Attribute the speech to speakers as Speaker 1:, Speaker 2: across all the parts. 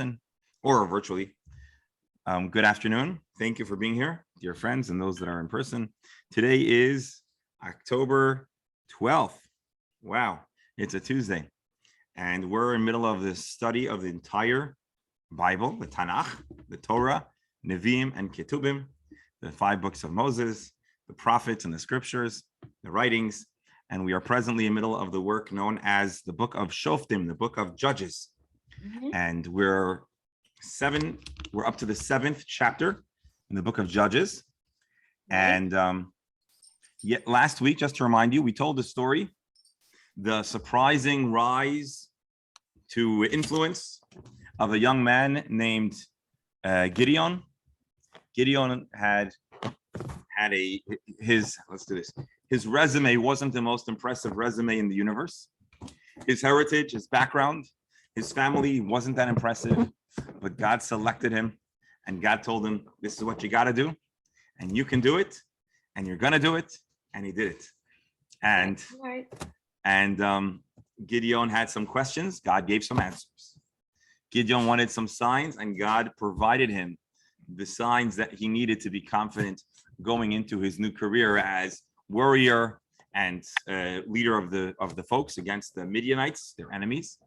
Speaker 1: person or virtually. Good afternoon. Thank you for being here, dear friends, and those that are in person. Today is October 12th. Wow, it's a Tuesday. And we're in the middle of the study of the entire Bible, the Tanakh, the Torah, Nevi'im, and Ketubim, the 5 books of Moses, the prophets and the scriptures, the writings. And we are presently in the middle of the work known as the book of Shoftim, the book of Judges. And we're up to the 7th chapter in the book of Judges. And last week, just to remind you, we told the story, the surprising rise to influence of a young man named Gideon. Gideon had his resume wasn't the most impressive resume in the universe. His heritage, his background, his family wasn't that impressive, but God selected him and God told him, this is what you got to do and you can do it and you're going to do it. And he did it. And Gideon had some questions. God gave some answers. Gideon wanted some signs and God provided him the signs that he needed to be confident going into his new career as warrior and leader of the folks against the Midianites, their enemies.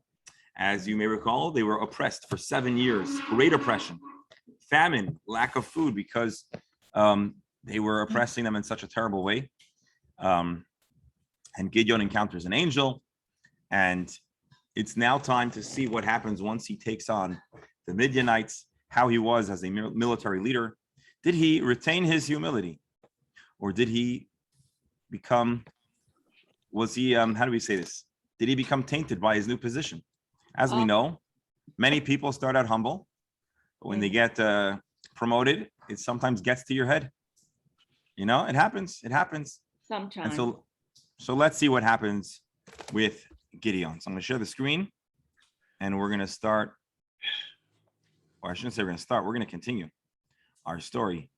Speaker 1: As you may recall, they were oppressed for 7 years, great oppression, famine, lack of food, because they were oppressing them in such a terrible way. And Gideon encounters an angel, and it's now time to see what happens once he takes on the Midianites, how he was as a military leader. Did he retain his humility, or did he become, how do we say this? Did he become tainted by his new position? As we know, many people start out humble, but when they get promoted, it sometimes gets to your head. You know, it happens.
Speaker 2: Sometimes.
Speaker 1: And so let's see what happens with Gideon. So I'm going to share the screen, and we're going to start, or I shouldn't say we're going to start, we're going to continue our story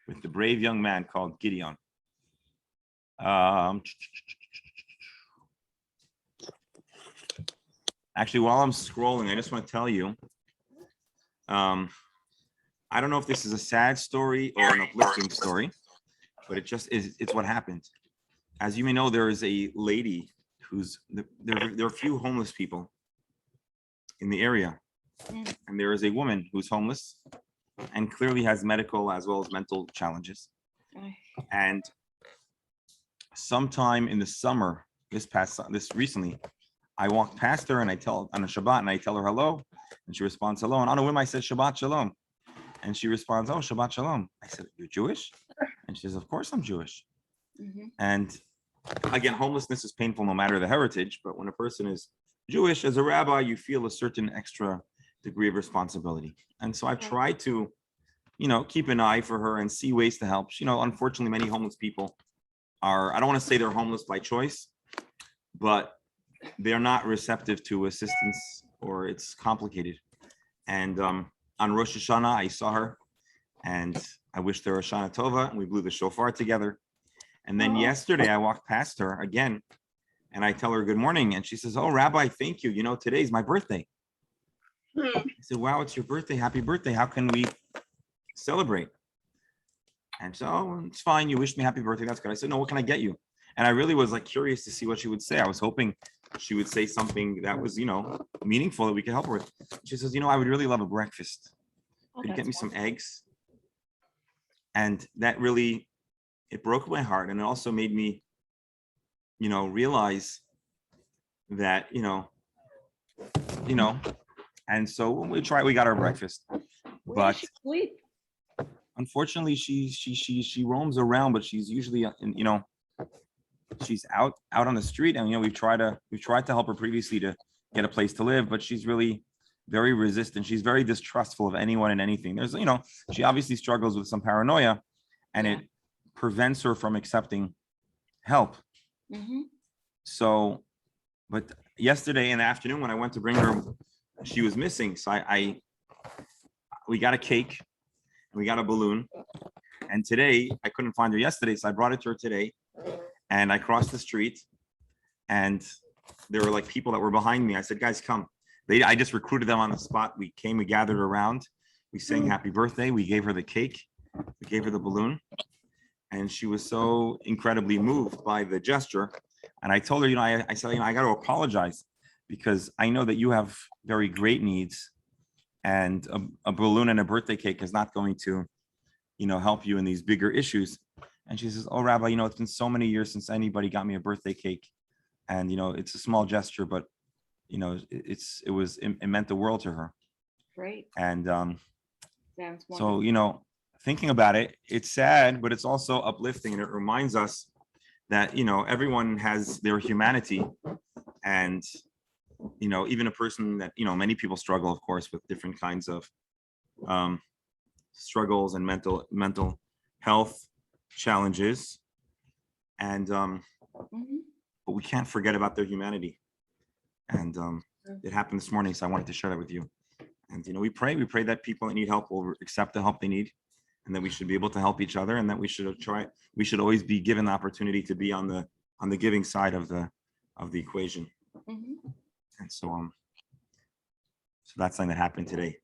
Speaker 1: with the brave young man called Gideon. Actually, while I'm scrolling, I just want to tell you, I don't know if this is a sad story or an uplifting story, but it's what happened. As you may know, there is a lady there are a few homeless people in the area. And there is a woman who's homeless and clearly has medical as well as mental challenges. And sometime in the summer, this recently, I walked past her and I tell on a Shabbat and I tell her hello, and she responds hello. And on a whim I said Shabbat Shalom, and she responds, oh, Shabbat Shalom. I said, you're Jewish? And she says, of course I'm Jewish. And again, homelessness is painful no matter the heritage, but when a person is Jewish, as a rabbi, you feel a certain extra degree of responsibility. And so I try to, keep an eye for her and see ways to help. Unfortunately, many homeless people are, I don't want to say they're homeless by choice, but they're not receptive to assistance, or it's complicated. And on Rosh Hashanah, I saw her and I wished her Shana Tova, and we blew the shofar together. And then yesterday I walked past her again and I tell her good morning. And she says, oh, Rabbi, thank you. Today's my birthday. I said, wow, it's your birthday. Happy birthday. How can we celebrate? And so, oh, it's fine. You wished me happy birthday. That's good. I said, no, what can I get you? And I really was curious to see what she would say. I was hoping she would say something that was, meaningful that we could help her with. She says, I would really love a breakfast. Could you get me some eggs? And that really, it broke my heart. And it also made me, realize that, and so when we got our breakfast.
Speaker 2: Where does she sleep?
Speaker 1: Unfortunately, she roams around, but she's usually, she's out on the street. And, we've tried to help her previously to get a place to live, but she's really very resistant. She's very distrustful of anyone and anything. There's, she obviously struggles with some paranoia, and it prevents her from accepting help. So, but yesterday in the afternoon when I went to bring her, she was missing. So we got a cake, and we got a balloon. And today, I couldn't find her yesterday, so I brought it to her today. And I crossed the street, and there were people that were behind me. I said, guys, come. I just recruited them on the spot. We gathered around, we sang happy birthday, we gave her the cake, we gave her the balloon, and she was so incredibly moved by the gesture. And I told her, I said, I got to apologize because I know that you have very great needs, and a balloon and a birthday cake is not going to, help you in these bigger issues. And she says, oh, Rabbi, it's been so many years since anybody got me a birthday cake. And, it's a small gesture, but, it meant the world to her.
Speaker 2: Great.
Speaker 1: And
Speaker 2: Sounds
Speaker 1: so,
Speaker 2: wonderful.
Speaker 1: thinking about it, it's sad, but it's also uplifting. And it reminds us that, everyone has their humanity. And, even a person that, many people struggle, of course, with different kinds of struggles and mental health challenges. And, but we can't forget about their humanity. And it happened this morning, so I wanted to share that with you. And, we pray that people that need help will accept the help they need, and that we should be able to help each other, and that we should always be given the opportunity to be on the giving side of the equation. And so that's something that happened today.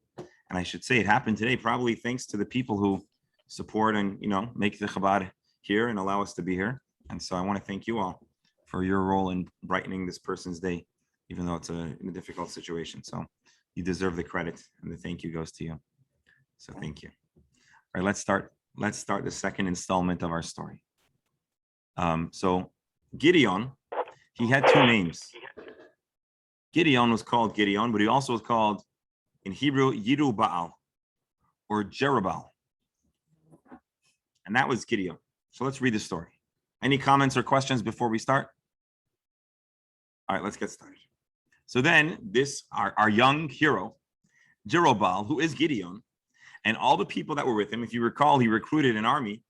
Speaker 1: And I should say it happened today probably thanks to the people who support and, make the Chabad here and allow us to be here. And so I want to thank you all for your role in brightening this person's day, even though it's in a difficult situation. So you deserve the credit, and the thank you goes to you. So thank you. All right, let's start the second installment of our story. So Gideon, he had two names. Gideon was called Gideon, but he also was called in Hebrew Yerubbaal or Jerubbaal. And that was Gideon. So let's read the story. Any comments or questions before we start? All right, let's get started. So then our young hero, Jerubbaal, who is Gideon, and all the people that were with him, if you recall, he recruited an army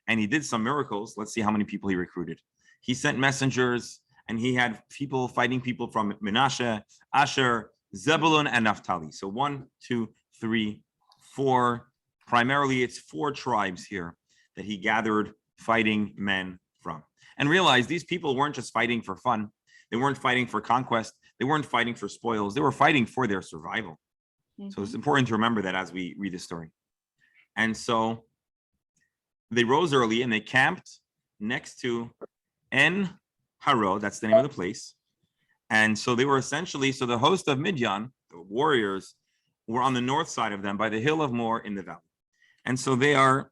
Speaker 1: and he did some miracles. Let's see how many people he recruited. He sent messengers, and he had people fighting people from Menashe, Asher, Zebulun, and Naphtali. So 1, 2, 3, 4. Primarily, it's 4 tribes here that he gathered fighting men from. And realize these people weren't just fighting for fun. They weren't fighting for conquest. They weren't fighting for spoils. They were fighting for their survival. So it's important to remember that as we read the story. And so they rose early and they camped next to En Haro, that's the name of the place. And so they were essentially, so the host of Midian, the warriors, were on the north side of them by the hill of Mor in the valley. And so they're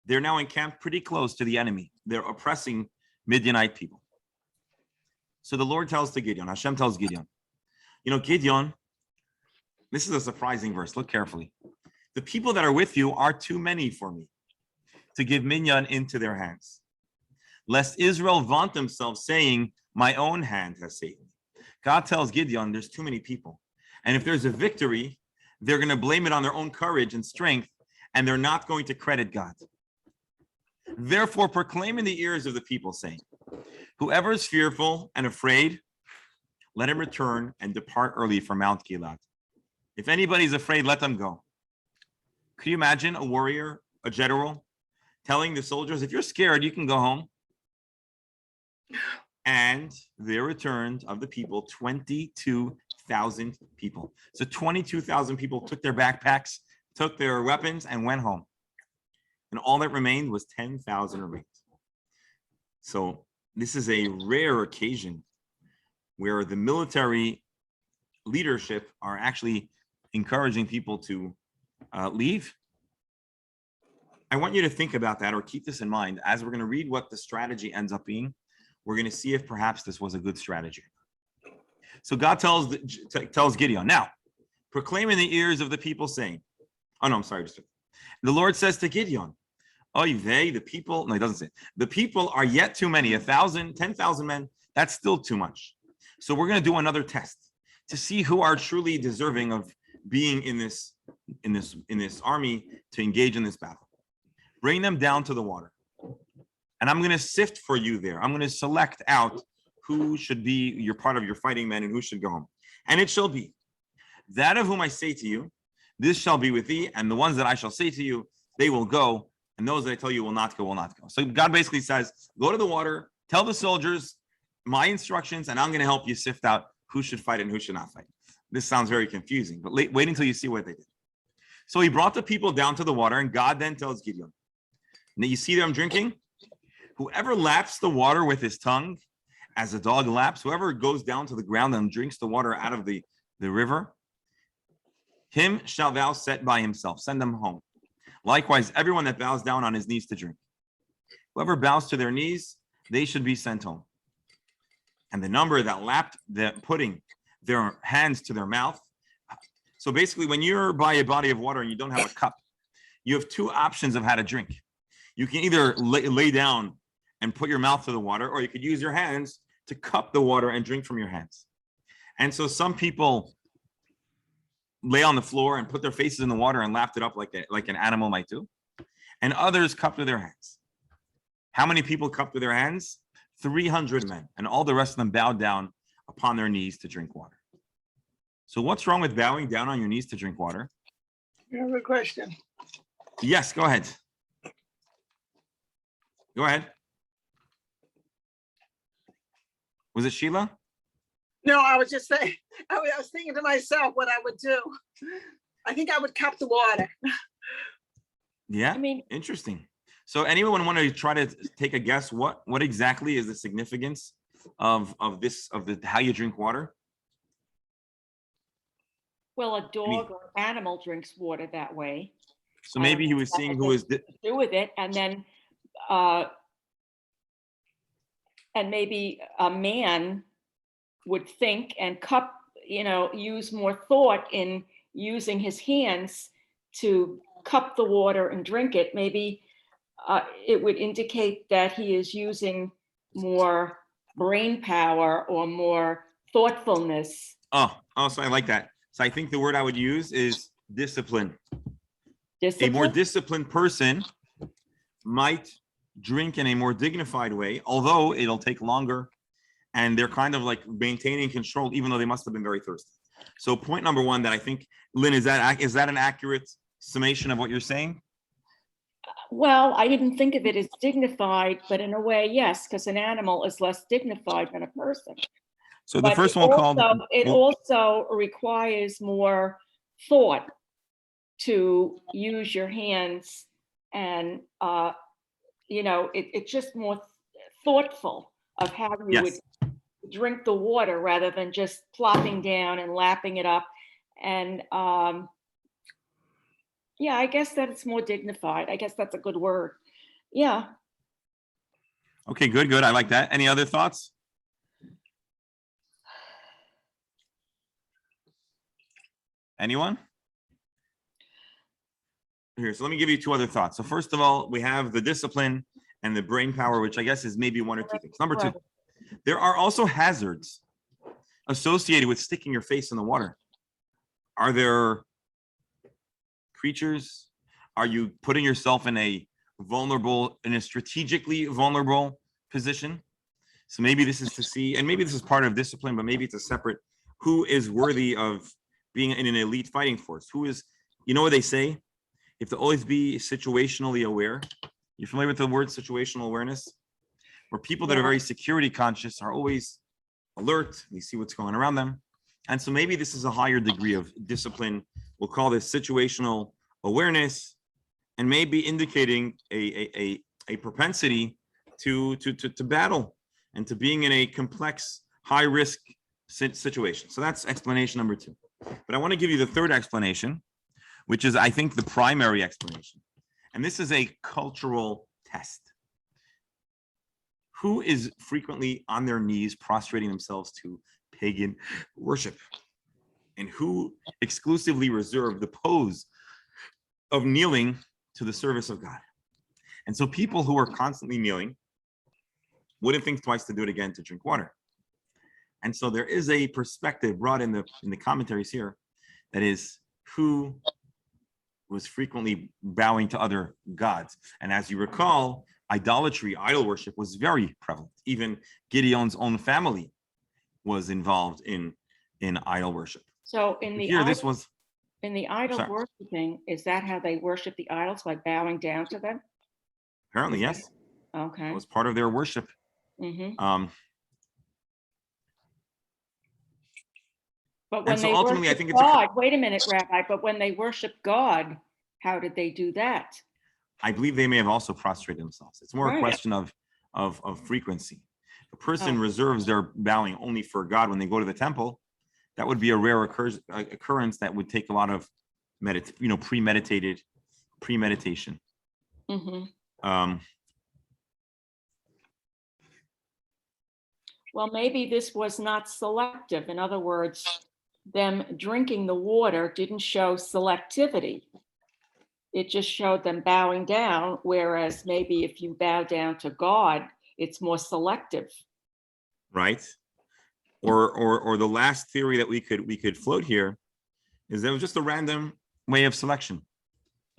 Speaker 1: now encamped pretty close to the enemy. They're oppressing Midianite people. So the Lord tells to Gideon, Hashem tells Gideon, Gideon, this is a surprising verse. Look carefully. The people that are with you are too many for me to give Midian into their hands, lest Israel vaunt themselves, saying, my own hand has saved me. God tells Gideon, there's too many people. And if there's a victory, they're going to blame it on their own courage and strength, and they're not going to credit God. Therefore, proclaim in the ears of the people, saying, whoever is fearful and afraid, let him return and depart early from Mount Gilad. If anybody's afraid, let them go. Could you imagine a warrior, a general, telling the soldiers, if you're scared, you can go home? And there returned of the people 22,000 people. So 22,000 people took their backpacks, took their weapons, and went home. And all that remained was 10,000 remained. So this is a rare occasion where the military leadership are actually encouraging people to leave. I want you to think about that, or keep this in mind as we're going to read what the strategy ends up being. We're going to see if perhaps this was a good strategy. So God tells Gideon, now, proclaim in the ears of the people, saying, oh, no, I'm sorry. The Lord says to Gideon, the people, no, he doesn't say, the people are yet too many, 1,000, 10,000 men, that's still too much. So we're going to do another test to see who are truly deserving of being in this army to engage in this battle. Bring them down to the water. And I'm going to sift for you there. I'm going to select out who should be your part of your fighting men and who should go home. And it shall be that of whom I say to you, this shall be with thee, and the ones that I shall say to you, they will go, and those that I tell you will not go, will not go. So God basically says, go to the water, tell the soldiers my instructions, and I'm going to help you sift out who should fight and who should not fight. This sounds very confusing, but wait until you see what they did. So he brought the people down to the water, and God then tells Gideon, now you see them drinking? Whoever laps the water with his tongue, as a dog laps, whoever goes down to the ground and drinks the water out of the river, him shall thou set by himself. Send them home. Likewise, everyone that bows down on his knees to drink. Whoever bows to their knees, they should be sent home. And the number that lapped, putting their hands to their mouth. So basically, when you're by a body of water and you don't have a cup, you have two options of how to drink. You can either lay down and put your mouth to the water, or you could use your hands to cup the water and drink from your hands. And so some people lay on the floor and put their faces in the water and lapped it up like an animal might do. And others cupped with their hands. How many people cupped with their hands? 300 men. And all the rest of them bowed down upon their knees to drink water. So what's wrong with bowing down on your knees to drink water?
Speaker 3: I have a question.
Speaker 1: Yes, go ahead. Go ahead. Was it Sheila?
Speaker 3: No, I was just saying, I was thinking to myself what I would do. I think I would cup the water.
Speaker 1: Yeah,
Speaker 2: I mean,
Speaker 1: interesting. So anyone want to try to take a guess what exactly is the significance of how you drink water?
Speaker 2: well, a dog or animal drinks water that way.
Speaker 1: So maybe he was seeing who is
Speaker 2: Do with it, and then and maybe a man would think and cup, use more thought in using his hands to cup the water and drink it. Maybe it would indicate that he is using more brain power or more thoughtfulness.
Speaker 1: Oh, so I like that. So I think the word I would use is discipline.
Speaker 2: Discipline?
Speaker 1: A more disciplined person might drink in a more dignified way, although it'll take longer, and they're kind of like maintaining control, even though they must have been very thirsty. So point number one that I think, Lynn, is that an accurate summation of what you're saying?
Speaker 2: Well, I didn't think of it as dignified, but in a way, yes, because an animal is less dignified than a person.
Speaker 1: So the first one called...
Speaker 2: It also requires more thought to use your hands, and it's just more thoughtful of how you would drink the water rather than just plopping down and lapping it up. And I guess that it's more dignified. I guess that's a good word. Yeah.
Speaker 1: Okay, good. I like that. Any other thoughts? Anyone? Here, so let me give you two other thoughts. So first of all, we have the discipline and the brain power, which I guess is maybe one or two things. Number two, there are also hazards associated with sticking your face in the water. Are there creatures? Are you putting yourself in a strategically vulnerable position? So maybe this is to see, and maybe this is part of discipline, but maybe it's a separate, who is worthy of being in an elite fighting force? Who is, what they say? You have to always be situationally aware. You're familiar with the word situational awareness? Where people that are very security conscious are always alert. They see what's going around them. And so maybe this is a higher degree of discipline. We'll call this situational awareness, and maybe indicating a propensity to battle and to being in a complex, high risk situation. So that's explanation number two. But I want to give you the third explanation, which is, I think, the primary explanation. And this is a cultural test. Who is frequently on their knees prostrating themselves to pagan worship? And who exclusively reserve the pose of kneeling to the service of God? And so people who are constantly kneeling wouldn't think twice to do it again to drink water. And so there is a perspective brought in the commentaries here, that is, who was frequently bowing to other gods. And as you recall, idolatry, idol worship was very prevalent. Even Gideon's own family was involved in idol worship.
Speaker 2: So in the idol worshiping, is that how they worship the idols, by bowing down to them?
Speaker 1: Apparently, yes.
Speaker 2: Okay.
Speaker 1: It was part of their worship.
Speaker 2: Mm-hmm. But
Speaker 1: And
Speaker 2: when
Speaker 1: so
Speaker 2: they
Speaker 1: ultimately, I
Speaker 2: worship
Speaker 1: think it's a,
Speaker 2: God, wait a minute, Rabbi, but when they worship God, how did they do that?
Speaker 1: I believe they may have also prostrated themselves. It's more a
Speaker 2: Right.
Speaker 1: question of frequency. If a person
Speaker 2: Oh.
Speaker 1: reserves their bowing only for God when they go to the temple, that would be a rare occurrence that would take a lot of premeditation.
Speaker 2: Mm-hmm.
Speaker 1: Um,
Speaker 2: Well, maybe this was not selective. In other words, them drinking the water didn't show selectivity. It just showed them bowing down, whereas maybe if you bow down to God, it's more selective.
Speaker 1: right? Or the last theory that we could float here is that it was just a random way of selection,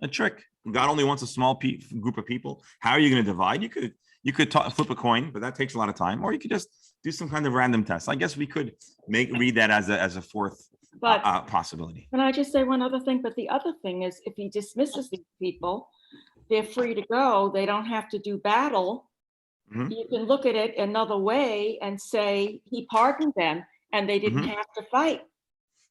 Speaker 1: a trick. God only wants a small group of people. How are you going to divide? You could flip a coin, but that takes a lot of time. Or you could just do some kind of random test. I guess we could read that as a fourth
Speaker 2: But
Speaker 1: possibility.
Speaker 2: can I just say one other thing? But the other thing is, if he dismisses these people, they're free to go. They don't have to do battle.
Speaker 1: Mhm.
Speaker 2: You can look at it another way and say he pardoned them and they didn't
Speaker 1: Mhm.
Speaker 2: have to fight.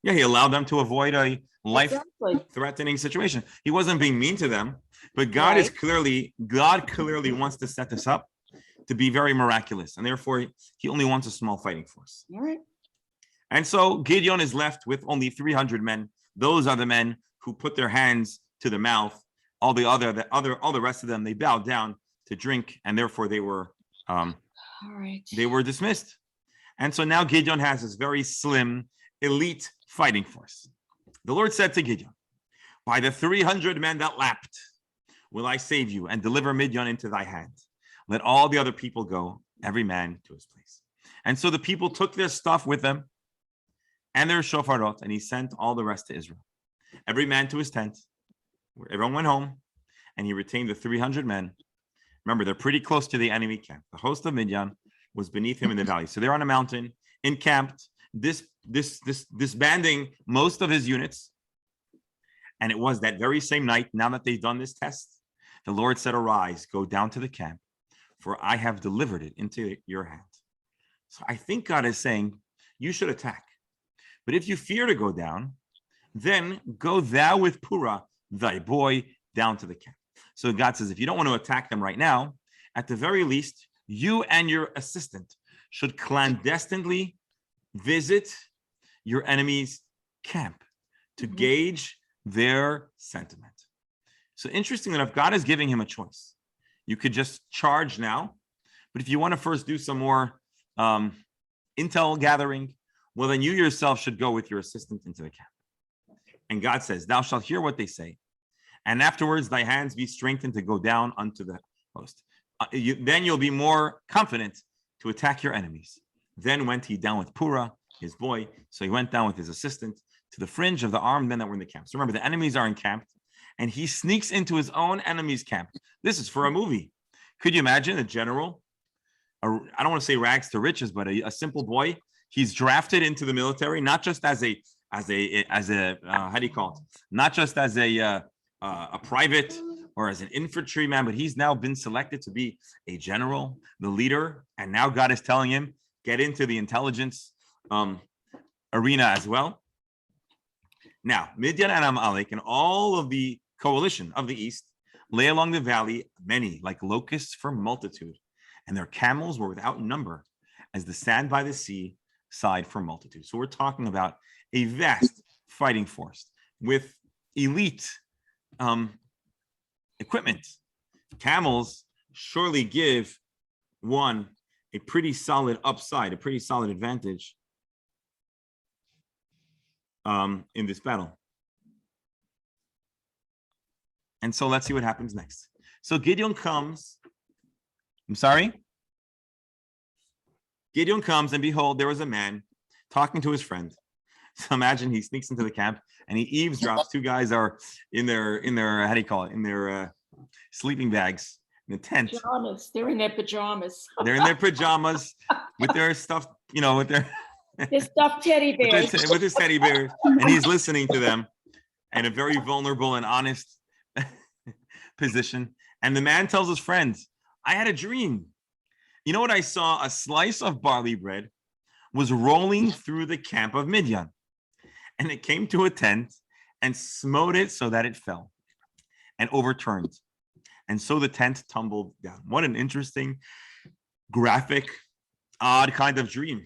Speaker 1: Yeah, he allowed them to avoid a
Speaker 2: Exactly.
Speaker 1: life-threatening situation. He wasn't being mean to them, but God clearly wants to set this up to be very miraculous, and therefore he only wants a small fighting force.
Speaker 2: All right.
Speaker 1: And so Gideon is left with only 300 men. Those are the men who put their hands to the mouth. All the rest of them, they bowed down to drink, and therefore they were
Speaker 2: All right.
Speaker 1: dismissed. And so now Gideon has this very slim, elite fighting force. The Lord said to Gideon, by the 300 men that lapped, will I save you and deliver Midian into thy hand. Let all the other people go, every man to his place. And so the people took their stuff with them and their shofarot, and he sent all the rest to Israel. Every man to his tent, where everyone went home, and he retained the 300 men. Remember, they're pretty close to the enemy camp. The host of Midian was beneath him in the valley. So they're on a mountain, encamped, disbanding most of his units. And it was that very same night, now that they've done this test, the Lord said, arise, go down to the camp, for I have delivered it into your hand. So I think God is saying, you should attack. But if you fear to go down, then go thou with Purah, thy boy, down to the camp. So God says, if you don't want to attack them right now, at the very least, you and your assistant should clandestinely visit your enemy's camp to gauge their sentiment. So interesting enough, God is giving him a choice. You could just charge now, but if you want to first do some more intel gathering, well, then you yourself should go with your assistant into the camp. And God says, thou shalt hear what they say, and afterwards thy hands be strengthened to go down unto the host. Then you'll be more confident to attack your enemies. Then went he down with Purah, his boy. So he went down with his assistant to the fringe of the armed men that were in the camp. So remember, the enemies are encamped, and he sneaks into his own enemy's camp. This is for a movie. Could you imagine a general? I don't want to say rags to riches, but a simple boy. He's drafted into the military, not just as a how do you call it? Not just as a private or as an infantryman, but he's now been selected to be a general, the leader, and now God is telling him, get into the intelligence arena as well. Now, Midian and Amalek and all of the coalition of the east lay along the valley, many like locusts for multitude, and their camels were without number, as the sand by the sea sighed for multitude. So we're talking about a vast fighting force with elite equipment. Camels surely give one a pretty solid upside, a pretty solid advantage in this battle. And so let's see what happens next. So Gideon comes. I'm sorry? Gideon comes, and behold, there was a man talking to his friend. So imagine he sneaks into the camp and he eavesdrops. Two guys are in their how do you call it? In their sleeping bags in a tent.
Speaker 2: Pajamas. They're in their pajamas.
Speaker 1: They're in their pajamas with their stuff, with their
Speaker 2: stuffed teddy bears.
Speaker 1: with his teddy bears, and he's listening to them in a very vulnerable and honest position. And the man tells his friends, I had a dream. You know what I saw? A slice of barley bread was rolling through the camp of Midian. And it came to a tent and smote it so that it fell and overturned. And so the tent tumbled down. What an interesting, graphic, odd kind of dream.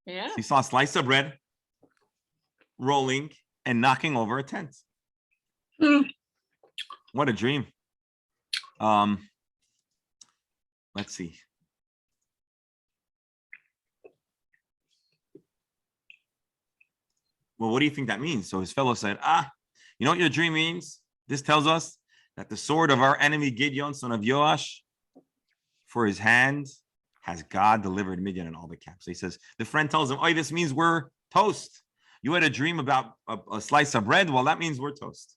Speaker 2: Yeah.
Speaker 1: So you saw a slice of bread rolling and knocking over a tent. What a dream. Let's see. Well, what do you think that means? So his fellow said, you know what your dream means? This tells us that the sword of our enemy Gideon, son of Joash, for his hand has God delivered Midian and all the camps. So he says, the friend tells him, oh, this means we're toast. You had a dream about a slice of bread. Well, that means we're toast.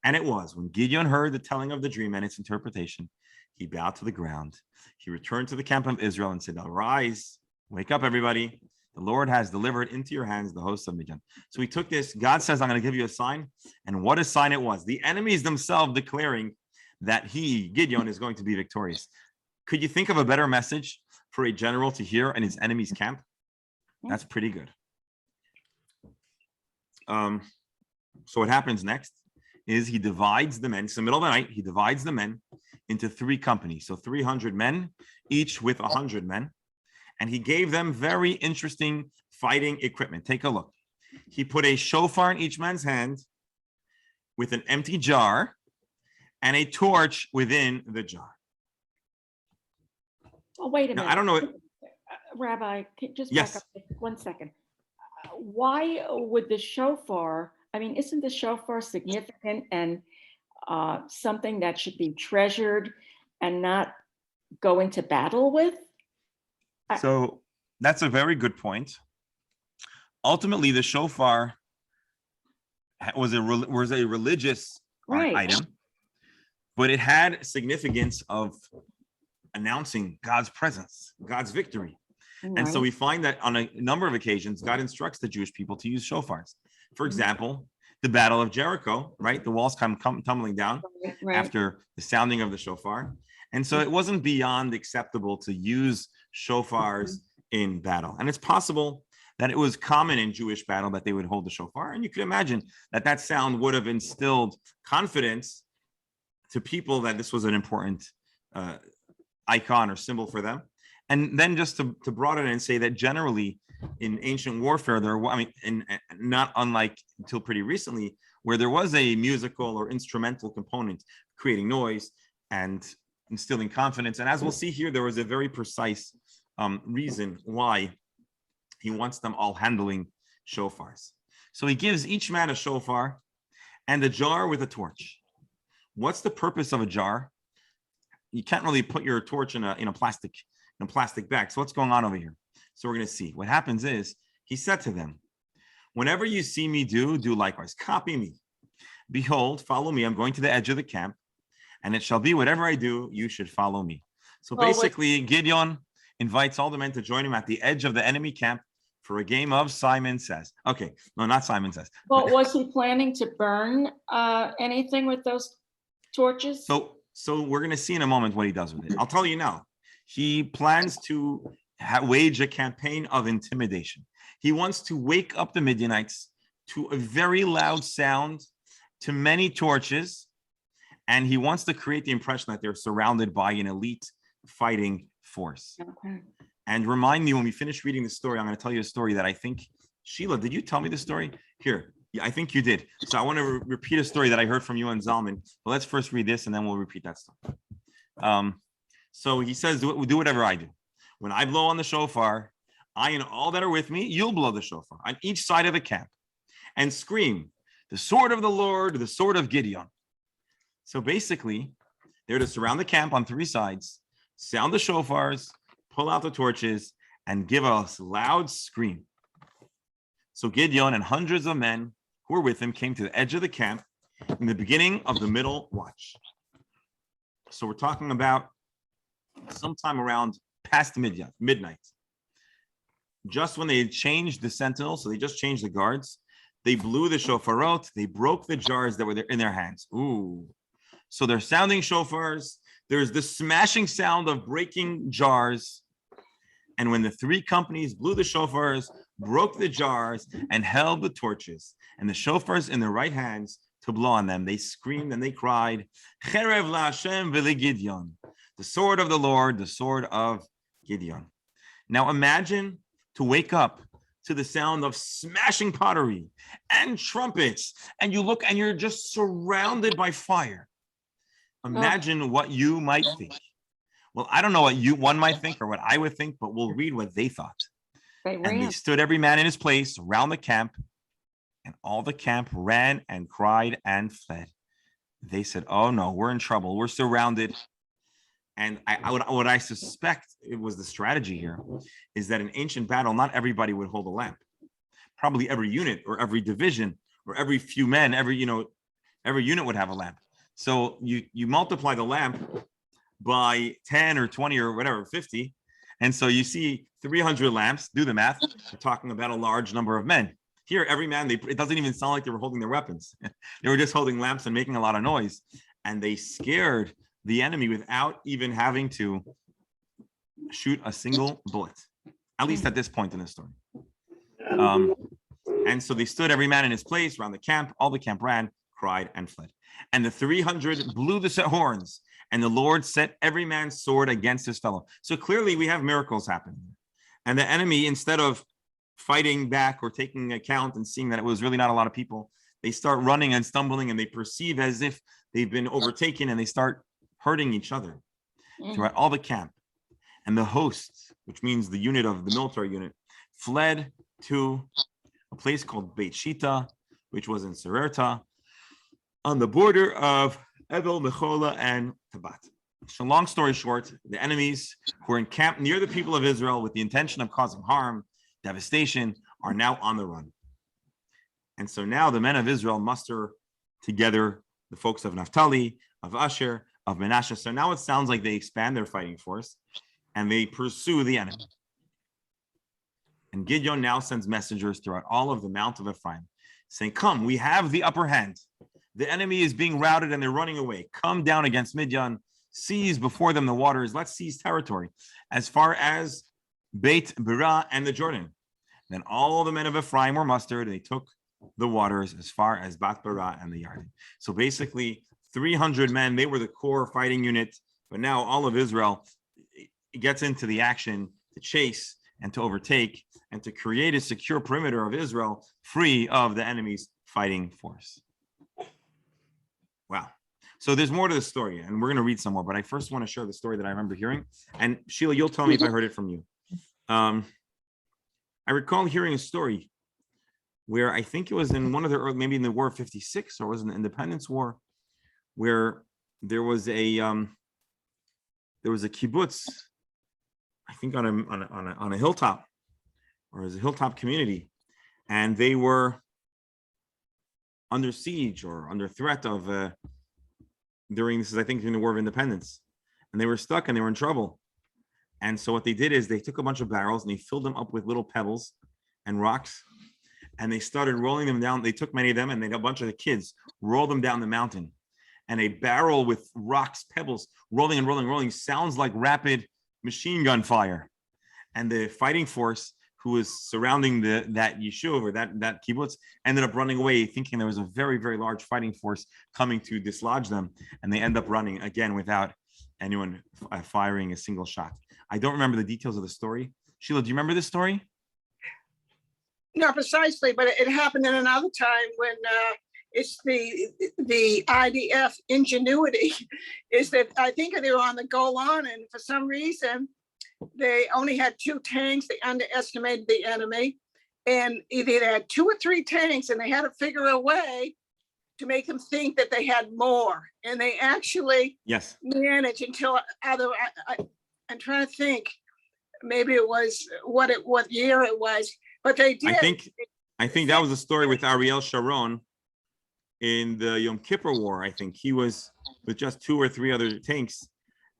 Speaker 1: And it was. When Gideon heard the telling of the dream and its interpretation, he bowed to the ground. He returned to the camp of Israel and said, arise, wake up, everybody. The Lord has delivered into your hands the hosts of Midian. So he took this. God says, I'm going to give you a sign. And what a sign it was. The enemies themselves declaring that he, Gideon, is going to be victorious. Could you think of a better message for a general to hear in his enemy's camp? That's pretty good. So what happens next is he divides the men. It's the middle of the night. He divides the men into 3 companies. So 300 men, each with 100 men. And he gave them very interesting fighting equipment. Take a look. He put a shofar in each man's hand with an empty jar and a torch within the jar.
Speaker 2: Oh, wait a minute.
Speaker 1: Now, I don't know.
Speaker 2: Rabbi, just
Speaker 1: Yes.
Speaker 2: back up 1 second. Why would the shofar, I mean, isn't the shofar significant and something that should be treasured and not go into battle with?
Speaker 1: So that's a very good point. Ultimately, the shofar was a religious item, but it had significance of announcing God's presence, God's victory. Right. And so we find that on a number of occasions, God instructs the Jewish people to use shofars. For example, the Battle of Jericho, right? The walls come tumbling down after the sounding of the shofar. And so it wasn't beyond acceptable to use shofars in battle. And it's possible that it was common in Jewish battle that they would hold the shofar. And you could imagine that that sound would have instilled confidence to people that this was an important icon or symbol for them. And then just to broaden it and say that generally in ancient warfare, not unlike until pretty recently, where there was a musical or instrumental component creating noise and instilling confidence. And as we'll see here, there was a very precise reason why he wants them all handling shofars. So he gives each man a shofar and a jar with a torch. What's the purpose of a jar? You can't really put your torch in a plastic bag. So what's going on over here? So we're going to see. What happens is he said to them, whenever you see me do likewise. Copy me. Behold, follow me. I'm going to the edge of the camp. And it shall be whatever I do, you should follow me. So basically, Gideon invites all the men to join him at the edge of the enemy camp for a game of Simon Says. Okay, no, not Simon Says.
Speaker 2: Well, was he planning to burn anything with those torches?
Speaker 1: So we're going to see in a moment what he does with it. I'll tell you now. He plans to wage a campaign of intimidation. He wants to wake up the Midianites to a very loud sound, to many torches, and he wants to create the impression that they're surrounded by an elite fighting force. Okay. And remind me when we finish reading the story, I'm going to tell you a story that I think, Sheila, did you tell me the story? Here, yeah, I think you did. So I want to repeat a story that I heard from you and Zalman. But let's first read this and then we'll repeat that story. So he says, do whatever I do. When I blow on the shofar, I and all that are with me, you'll blow the shofar on each side of the camp and scream, the sword of the Lord, the sword of Gideon. So basically, they're to surround the camp on 3 sides, sound the shofars, pull out the torches, and give us a loud scream. So Gideon and hundreds of men who were with him came to the edge of the camp in the beginning of the middle watch. So we're talking about sometime around past midnight. Just when they had changed the sentinels, so they just changed the guards, they blew the shofarot, they broke the jars that were in their hands. Ooh. So they're sounding shofars. There's the smashing sound of breaking jars. And when the 3 companies blew the shofars, broke the jars, and held the torches, and the shofars in their right hands to blow on them. They screamed and they cried, Cherev laHashem v'leGideon, the sword of the Lord, the sword of Gideon. Now imagine to wake up to the sound of smashing pottery and trumpets, and you look and you're just surrounded by fire. Imagine what you might think. Well, I don't know what one might think or what I would think, but we'll read what they thought. And they stood every man in his place around the camp, and all the camp ran and cried and fled. They said, oh no, we're in trouble. We're surrounded. And what I suspect it was the strategy here is that in ancient battle, not everybody would hold a lamp. Probably every unit or every division or every few men, every unit would have a lamp. So you multiply the lamp by 10 or 20 or whatever, 50. And so you see 300 lamps, do the math. We're talking about a large number of men. Here, every man, it doesn't even sound like they were holding their weapons. They were just holding lamps and making a lot of noise. And they scared the enemy without even having to shoot a single bullet, at least at this point in the story. And so they stood every man in his place around the camp. All the camp ran, cried, and fled. And the 300 blew the horns, and the Lord set every man's sword against his fellow. So clearly we have miracles happening. And the enemy, instead of fighting back or taking account and seeing that it was really not a lot of people, they start running and stumbling, and they perceive as if they've been overtaken, and they start hurting each other throughout all the camp. And the hosts, which means the unit of the military unit, fled to a place called Beit Shita, which was in Sererta, on the border of Evel, Mechola, and Tabat. So long story short, the enemies who were encamped near the people of Israel with the intention of causing harm, devastation, are now on the run. And so now the men of Israel muster together the folks of Naphtali, of Asher, of Menashe. So now it sounds like they expand their fighting force and they pursue the enemy. And Gideon now sends messengers throughout all of the Mount of Ephraim, saying, come, we have the upper hand. The enemy is being routed and they're running away. Come down against Midian, seize before them the waters. Let's seize territory as far as Beit Birah and the Jordan. Then all the men of Ephraim were mustered, and they took the waters as far as Bat Birah and the Yarden. So basically 300 men, they were the core fighting unit, but now all of Israel gets into the action to chase and to overtake and to create a secure perimeter of Israel free of the enemy's fighting force. Wow. So there's more to the story, and we're going to read some more, but I first want to share the story that I remember hearing. And Sheila, you'll tell me if I heard it from you. I recall hearing a story where I think it was in one of the, maybe in the War of 56, or was in the Independence War, where there was a kibbutz, I think on a hilltop, or as a hilltop community, and they were under siege or under threat of during the War of Independence, and they were stuck and they were in trouble. And so what they did is they took a bunch of barrels and they filled them up with little pebbles and rocks, and they started rolling them down. They took many of them, and then a bunch of the kids rolled them down the mountain. And a barrel with rocks, pebbles, rolling and rolling, rolling, sounds like rapid machine gun fire. And the fighting force who was surrounding that yeshuv, or that kibbutz, ended up running away, thinking there was a very, very large fighting force coming to dislodge them. And they end up running again without anyone firing a single shot. I don't remember the details of the story. Sheila, do you remember this story?
Speaker 3: Not precisely, but it happened in another time when it's the IDF ingenuity is that I think they were on the Golan, and for some reason they only had 2 tanks. They underestimated the enemy, and either they had 2 or 3 tanks, and they had to figure a way to make them think that they had more. And they actually managed until I'm trying to think, maybe it was what year it was, but they did.
Speaker 1: I think that was a story with Ariel Sharon in the Yom Kippur War. I think he was with just 2 or 3 other tanks,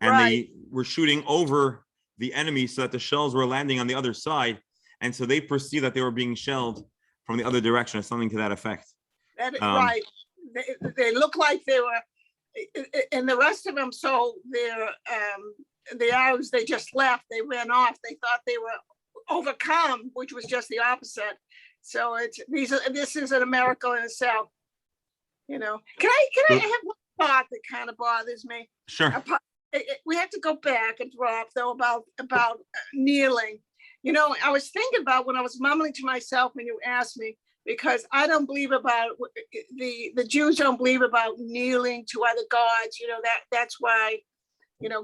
Speaker 1: and they were shooting over the enemy so that the shells were landing on the other side. And so they perceived that they were being shelled from the other direction, or something to that effect.
Speaker 3: That is right. They look like they were, and the rest of them, so they're the Arabs, they just left. They ran off. They thought they were overcome, which was just the opposite. So this is a miracle in itself. Can I have one thought that kind of bothers me?
Speaker 1: Sure.
Speaker 3: We have to go back and drop though about kneeling. I was thinking about when I was mumbling to myself when you asked me, because I don't believe about the Jews don't believe about kneeling to other gods. That's why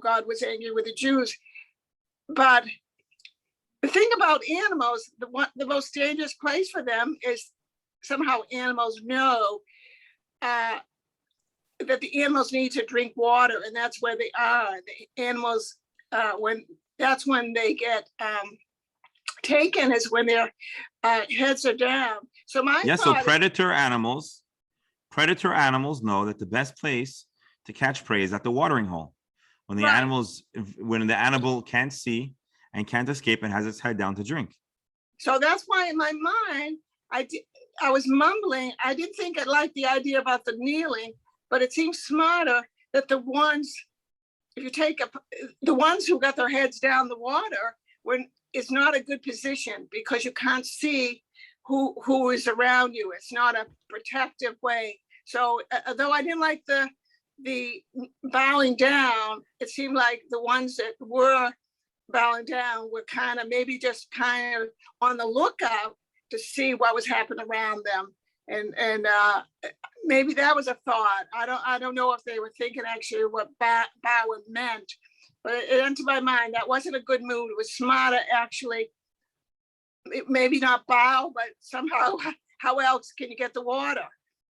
Speaker 3: God was angry with the Jews. But the thing about animals, the most dangerous place for them is somehow animals know that the animals need to drink water, and that's where they are. The animals, that's when they get taken, is when their heads are down. So
Speaker 1: so predator animals know that the best place to catch prey is at the watering hole. When the animal can't see and can't escape and has its head down to drink.
Speaker 3: So that's why in my mind, I was mumbling. I didn't think I liked the idea about the kneeling, but it seems smarter that the ones who got their heads down the water it's not a good position, because you can't see who is around you. It's not a protective way. So though I didn't like the bowing down, it seemed like the ones that were bowing down were kind of on the lookout to see what was happening around them. And maybe that was a thought. I don't know if they were thinking actually what bowing meant, but it entered my mind. That wasn't a good move. It was smarter, actually. Maybe not bow, but somehow, how else can you get the water?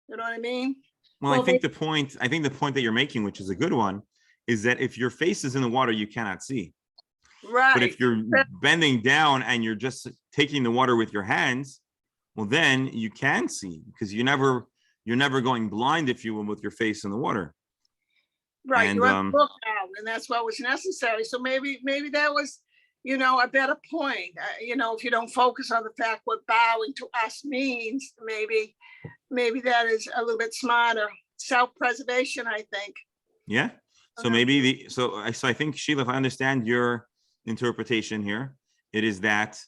Speaker 3: You know what I mean?
Speaker 1: Well, I think the point that you're making, which is a good one, is that if your face is in the water, you cannot see.
Speaker 3: Right.
Speaker 1: But if you're bending down and you're just taking the water with your hands, well, then you can see, because you're never going blind, if you will, with your face in the water.
Speaker 3: Right. And, you have to look out, and that's what was necessary. So maybe that was, a better point. If you don't focus on the fact what bowing to us means, maybe that is a little bit smarter. Self-preservation, I think.
Speaker 1: Yeah. So maybe I think, Sheila, if I understand your interpretation here, it is that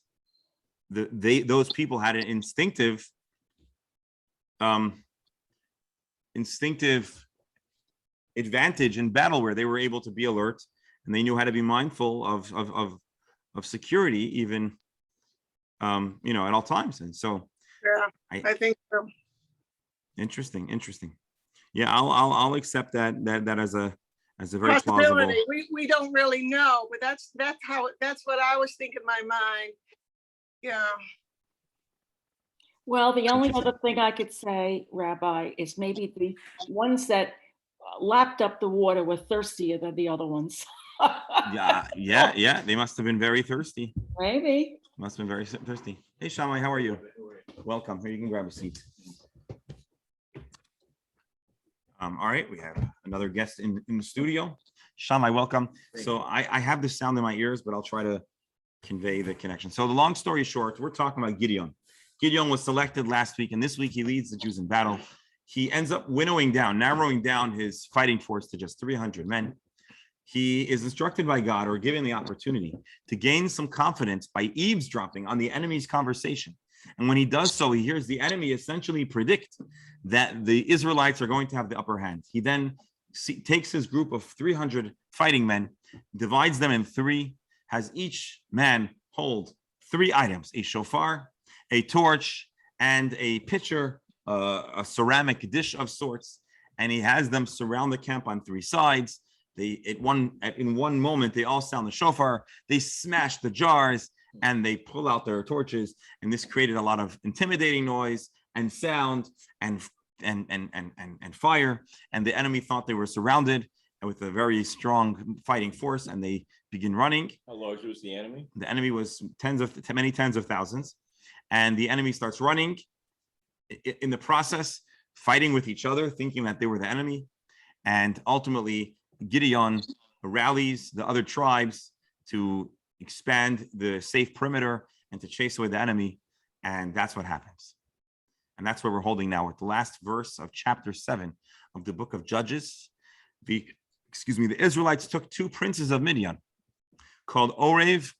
Speaker 1: those people had an instinctive advantage in battle, where they were able to be alert and they knew how to be mindful of security, even at all times. And so
Speaker 3: I think so.
Speaker 1: Interesting. Yeah, I'll accept that as a very plausible.
Speaker 3: We don't really know, but that's what I was thinking in my mind. Yeah.
Speaker 2: Well, the only other thing I could say, Rabbi, is maybe the ones that lapped up the water were thirstier than the other ones.
Speaker 1: Yeah. They must have been very thirsty.
Speaker 2: Maybe.
Speaker 1: Must have been very thirsty. Hey, Shammai, how are you? Welcome. Here, you can grab a seat. All right, we have another guest in the studio. Shammai, welcome. So I have this sound in my ears, but I'll try to convey the connection. So the long story short, we're talking about Gideon. Gideon was selected last week, and this week he leads the Jews in battle. He ends up narrowing down his fighting force to just 300 men. He is instructed by God, or given the opportunity, to gain some confidence by eavesdropping on the enemy's conversation. And when he does so, he hears the enemy essentially predict that the Israelites are going to have the upper hand. He then takes his group of 300 fighting men, divides them in three, has each man hold three items: a shofar, a torch, and a pitcher, a ceramic dish of sorts. And he has them surround the camp on three sides. In one moment, they all sound the shofar, they smash the jars, and they pull out their torches. And this created a lot of intimidating noise and sound and fire. And the enemy thought they were surrounded with a very strong fighting force, and they begin running.
Speaker 4: How large was the enemy?
Speaker 1: The enemy was many tens of thousands. And the enemy starts running, in the process, fighting with each other, thinking that they were the enemy. And ultimately, Gideon rallies the other tribes to expand the safe perimeter and to chase away the enemy. And that's what happens. And that's where we're holding now with the last verse of chapter 7 of the book of Judges. The Israelites took two princes of Midian called Orev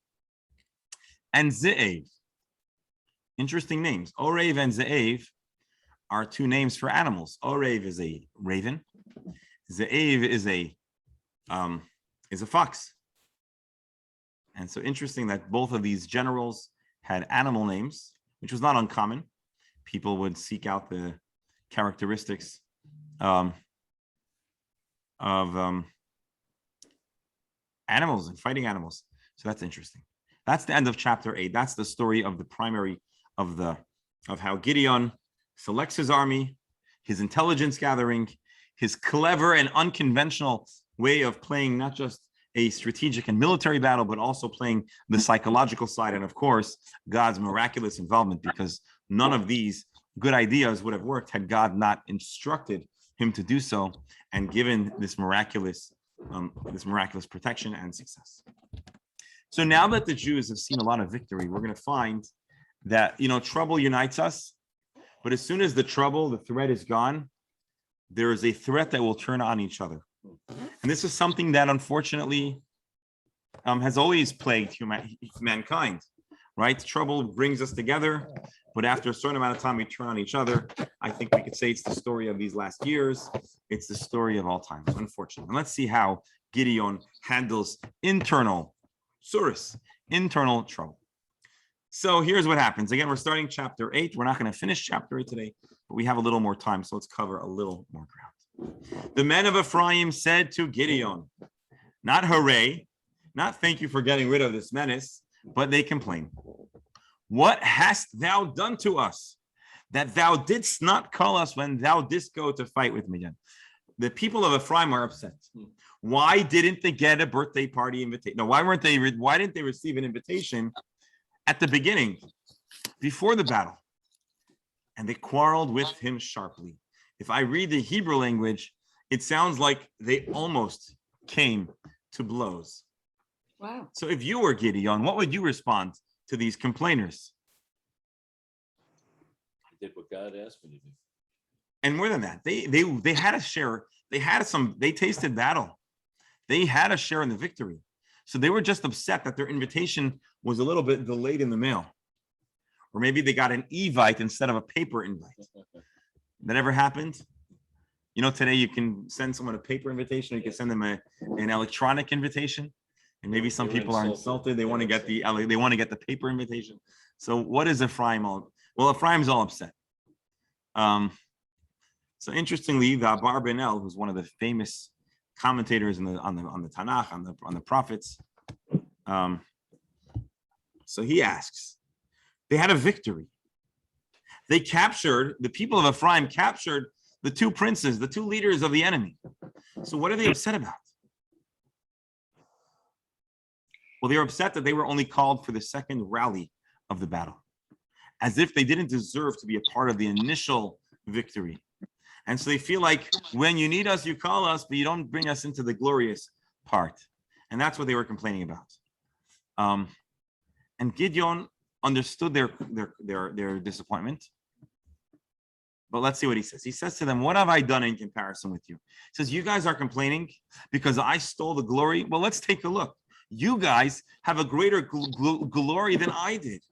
Speaker 1: and Ze'ev. Interesting names. Orev and Ze'ev are two names for animals. Orev is a raven. Ze'ev is a fox. And so interesting that both of these generals had animal names, which was not uncommon. People would seek out the characteristics of animals and fighting animals. So that's interesting. That's the end of chapter 8. That's the story of the primary of how Gideon selects his army, his intelligence gathering, his clever and unconventional way of playing not just a strategic and military battle, but also playing the psychological side. And of course, God's miraculous involvement, because none of these good ideas would have worked had God not instructed him to do so and given this miraculous protection and success. So now that the Jews have seen a lot of victory, we're going to find that, trouble unites us. But as soon as the threat is gone, there is a threat that will turn on each other. And this is something that unfortunately has always plagued mankind, right? Trouble brings us together, but after a certain amount of time, we turn on each other. I think we could say it's the story of these last years. It's the story of all times, unfortunately. And let's see how Gideon handles internal trouble. So here's what happens. Again, we're starting chapter 8. We're not going to finish chapter 8 today, but we have a little more time, so let's cover a little more ground. The men of Ephraim said to Gideon, not hooray, not thank you for getting rid of this menace, but they complain. What hast thou done to us, that thou didst not call us when thou didst go to fight with Midian? The people of Ephraim are upset. Why didn't they get a birthday party invitation? No, why didn't they receive an invitation at the beginning, before the battle? And they quarreled with him sharply. If I read the Hebrew language, it sounds like they almost came to blows.
Speaker 2: Wow.
Speaker 1: So if you were Gideon, what would you respond to these complainers?
Speaker 4: I did what God asked me to do.
Speaker 1: And more than that, they had a share. They tasted battle. They had a share in the victory. So they were just upset that their invitation was a little bit delayed in the mail. Or maybe they got an evite instead of a paper invite. That ever happened? Today you can send someone a paper invitation, or you can send them an electronic invitation. And maybe some people are insulted. They want to get the paper invitation. So what is Ephraim all? Well, Ephraim's all upset. So interestingly, the Abar Ben-El, who's one of the famous commentators on the Tanakh, on the prophets, so he asks, they had a victory. The people of Ephraim captured the two princes, the two leaders of the enemy. So what are they upset about? Well, they were upset that they were only called for the second rally of the battle, as if they didn't deserve to be a part of the initial victory. And so they feel like when you need us, you call us, but you don't bring us into the glorious part. And that's what they were complaining about. And Gideon understood their disappointment. But let's see what he says. He says to them, what have I done in comparison with you? He says, you guys are complaining because I stole the glory. Well, let's take a look. You guys have a greater glory than I did.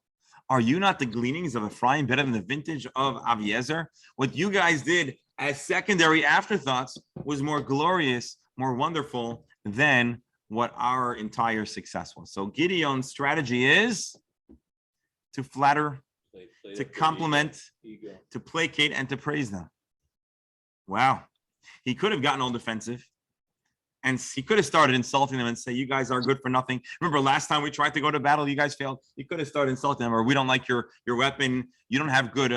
Speaker 1: Are you not the gleanings of Ephraim better than the vintage of Aviezer? What you guys did as secondary afterthoughts was more glorious, more wonderful than what our entire success was. So Gideon's strategy is to flatter, to compliment, to placate, and to praise them. Wow. He could have gotten all defensive, and he could have started insulting them and say, you guys are good for nothing. Remember last time we tried to go to battle, you guys failed. He could have started insulting them, or we don't like your weapon. You don't have good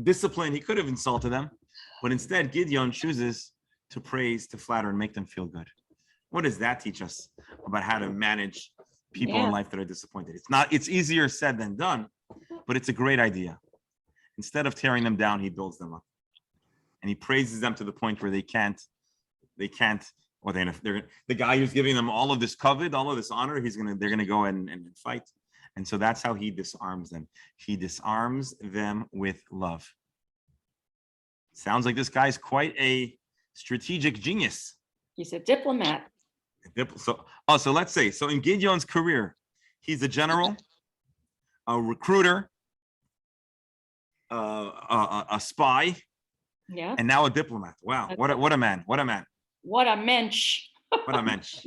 Speaker 1: discipline. He could have insulted them. But instead, Gideon chooses to praise, to flatter, and make them feel good. What does that teach us about how to manage people in life that are disappointed? It's easier said than done, but it's a great idea. Instead of tearing them down, he builds them up. And he praises them to the point where the guy who's giving them all of this covet, all of this honor, they're gonna go and fight. And so that's how he disarms them. He disarms them with love. Sounds like this guy's quite a strategic genius.
Speaker 2: He's a diplomat.
Speaker 1: So let's say, in Gideon's career, he's a general, a recruiter, a spy,
Speaker 2: Yeah.
Speaker 1: and now a diplomat. Wow, what a man! What a man!
Speaker 2: What a mensch.
Speaker 1: What a mensch!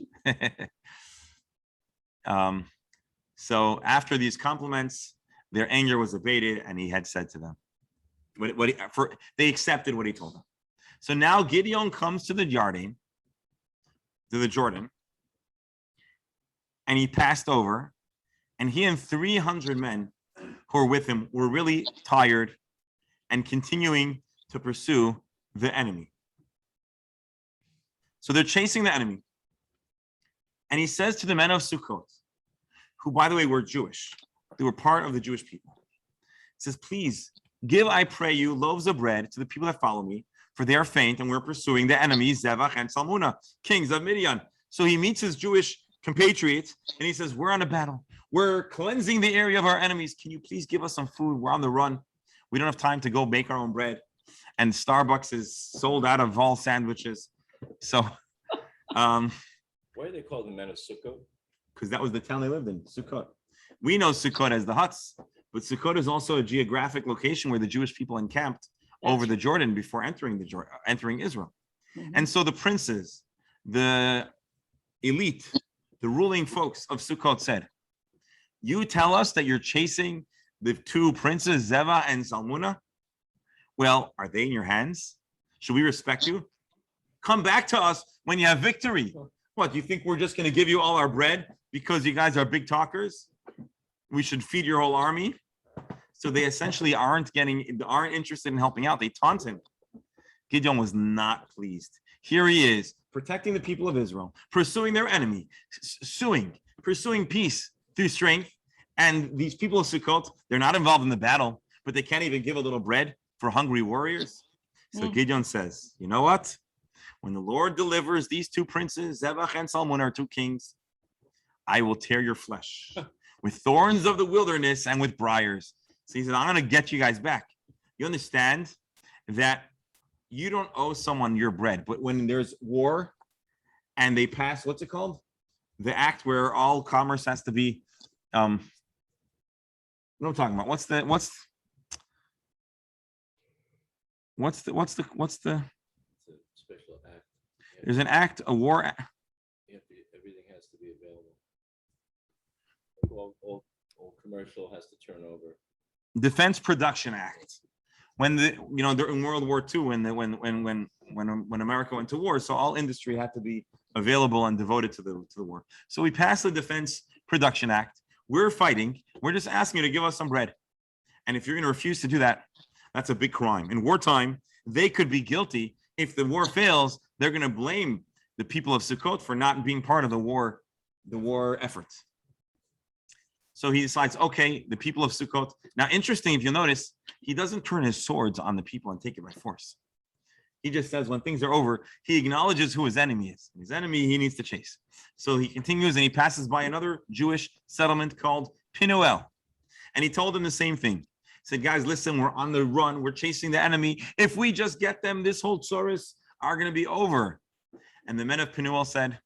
Speaker 1: So after these compliments, their anger was abated, and he had said to them, they accepted what he told them. So now Gideon comes to the Jordan, and he passed over, and he and 300 men who were with him were really tired and continuing to pursue the enemy. So they're chasing the enemy. And he says to the men of Sukkot, who, by the way, were Jewish, they were part of the Jewish people. He says, please give, I pray you, loaves of bread to the people that follow me, for they are faint, and we're pursuing the enemies, Zevach and Salmuna, kings of Midian. So he meets his Jewish compatriots, and he says, we're on a battle. We're cleansing the area of our enemies. Can you please give us some food? We're on the run. We don't have time to go make our own bread. And Starbucks is sold out of all sandwiches. So,
Speaker 4: Why are they called the men of Sukkot?
Speaker 1: because that was the town they lived in, Sukkot. We know Sukkot as the huts, but Sukkot is also a geographic location where the Jewish people encamped over the Jordan before entering Israel.
Speaker 2: Mhm.
Speaker 1: And so the princes, the elite, the ruling folks of Sukkot said, you tell us that you're chasing the two princes, Zeva and Salmuna? Well, are they in your hands? Should we respect you? Come back to us when you have victory. What, do you think we're just going to give you all our bread because you guys are big talkers? We should feed your whole army. So they essentially aren't interested in helping out. They taunt him. Gideon was not pleased. Here he is, protecting the people of Israel, pursuing their enemy, pursuing peace through strength. And these people of Sukkot, they're not involved in the battle, but they can't even give a little bread for hungry warriors. So Gideon says, you know what? When the Lord delivers these two princes, Zevach and Salmon, are two kings, I will tear your flesh with thorns of the wilderness and with briars. So he said, I'm going to get you guys back. You understand that you don't owe someone your bread, but when there's war and they pass, what's it called? The act where all commerce has to be, what am I talking about? What's the
Speaker 4: It's a special act.
Speaker 1: there's an act, a war.
Speaker 4: Everything has to be available. All commercial has to turn over.
Speaker 1: Defense Production Act. When during World War II, when America went to war, so all industry had to be available and devoted to the war. So we passed the Defense Production Act. We're fighting. We're just asking you to give us some bread. And if you're going to refuse to do that, that's a big crime. In wartime, they could be guilty. If the war fails, they're going to blame the people of Sukkot for not being part of the war effort. So he decides, okay, the people of Sukkot. Now, interesting, if you'll notice, he doesn't turn his swords on the people and take it by force. He just says when things are over, he acknowledges who his enemy is. His enemy he needs to chase. So he continues and he passes by another Jewish settlement called Pinuel. And he told them the same thing. He said, guys, listen, we're on the run. We're chasing the enemy. If we just get them, this whole tsuris are going to be over. And the men of Pinuel said,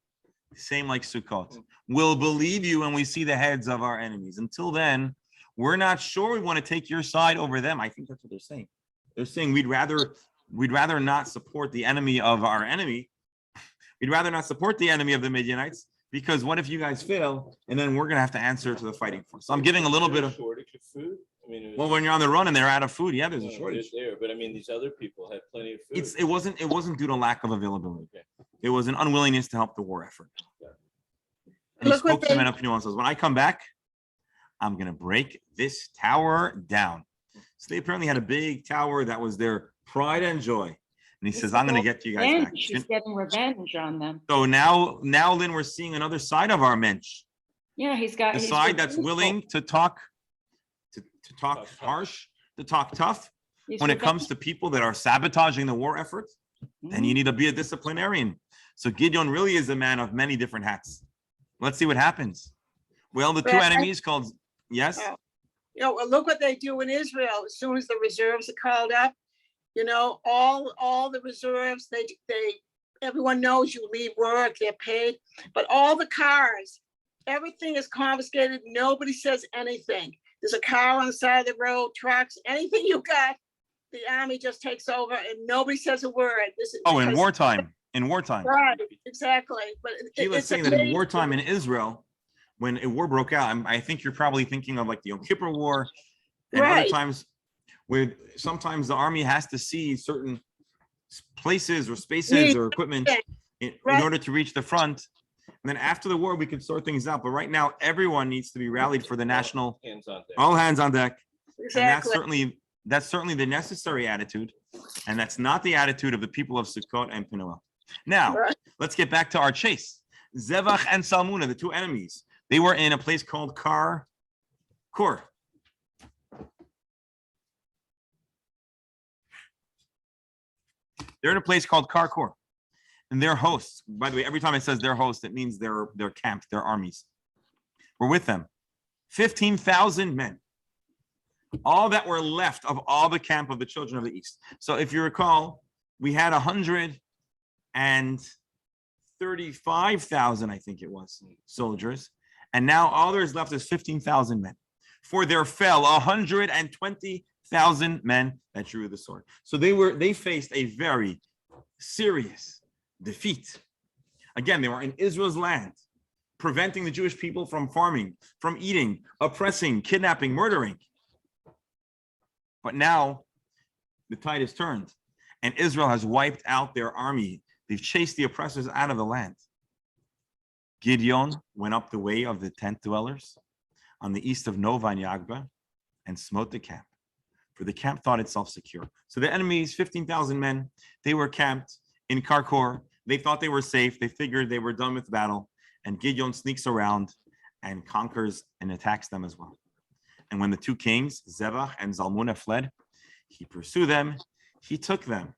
Speaker 1: same like Sukkot. We'll believe you when we see the heads of our enemies. Until then, we're not sure we want to take your side over them. I think that's what they're saying. They're saying we'd rather not support the enemy of our enemy. We'd rather not support the enemy of the Midianites, because what if you guys fail and then we're going to have to answer to the fighting force? So I'm giving a little bit of
Speaker 4: shortage of food. I mean,
Speaker 1: well, when you're on the run and they're out of food, yeah, there's a shortage.
Speaker 4: There, but I mean, these other people had plenty of food.
Speaker 1: It wasn't due to lack of availability.
Speaker 4: Okay.
Speaker 1: It was an unwillingness to help the war effort. And he
Speaker 3: Look what
Speaker 1: spoke to the
Speaker 3: they-
Speaker 1: men of Peniel and says, when I come back, I'm going to break this tower down. So they apparently had a big tower that was their pride and joy. And he says, I'm going to get you guys back.
Speaker 2: Revenge. She's getting revenge on them.
Speaker 1: So now, Lynn, we're seeing another side of our mensch.
Speaker 2: Yeah, he's
Speaker 1: The side that's
Speaker 2: revengeful.
Speaker 1: willing to talk
Speaker 4: Tough.
Speaker 1: harsh, to talk tough.
Speaker 2: He's
Speaker 1: When it comes to people that are sabotaging the war effort, then you
Speaker 2: Mhm.
Speaker 1: need to be a disciplinarian. So Gideon really is a man of many different hats. Let's see what happens. Well, the two
Speaker 3: But I-
Speaker 1: enemies called, yes?
Speaker 3: Oh. Look what they do in Israel. As soon as the reserves are called up, all the reserves, everyone knows you leave work, they're paid, but all the cars, everything is confiscated. Nobody says anything. There's a car on the side of the road, trucks, anything you got, the army just takes over and nobody says a word. This is
Speaker 1: Oh, in
Speaker 3: because-
Speaker 1: wartime. In wartime.
Speaker 3: Right, exactly. But
Speaker 1: Sheila's
Speaker 3: it's
Speaker 1: saying that in
Speaker 3: amazing.
Speaker 1: wartime in Israel, when a war broke out, I think you're probably thinking of like the Yom Kippur War and other
Speaker 3: Right.
Speaker 1: times where sometimes the army has to see certain places or spaces or equipment in
Speaker 3: Right.
Speaker 1: order to reach the front. And then after the war, we can sort things out. But right now, everyone needs to be rallied for the national,
Speaker 4: Hands on deck.
Speaker 1: all hands on deck. And
Speaker 3: Exactly.
Speaker 1: that's certainly the necessary attitude. And that's not the attitude of the people of Sukkot and Penuel. Now,
Speaker 3: Right.
Speaker 1: let's get back to our chase. Zevach and Salmuna, the two enemies, they were in a place called Kor. They're in a place called Kor. And their hosts, by the way, every time it says their hosts, it means their camp, their armies. We're with them. 15,000 men. All that were left of all the camp of the children of the east. So if you recall, we had 135,000, I think it was, soldiers. And now all there's left is 15,000 men. For there fell 120,000 men that drew the sword. So they faced a very serious defeat. Again, they were in Israel's land, preventing the Jewish people from farming, from eating, oppressing, kidnapping, murdering. But now the tide has turned and Israel has wiped out their army. They've chased the oppressors out of the land. Gideon went up the way of the tent dwellers on the east of Nova and Yagba and smote the camp, for the camp thought itself secure. So the enemies, 15,000 men, they were camped in Kor. They thought they were safe. They figured they were done with battle. And Gideon sneaks around and conquers and attacks them as well. And when the two kings, Zevach and Zalmunna, fled, he pursued them. He took them.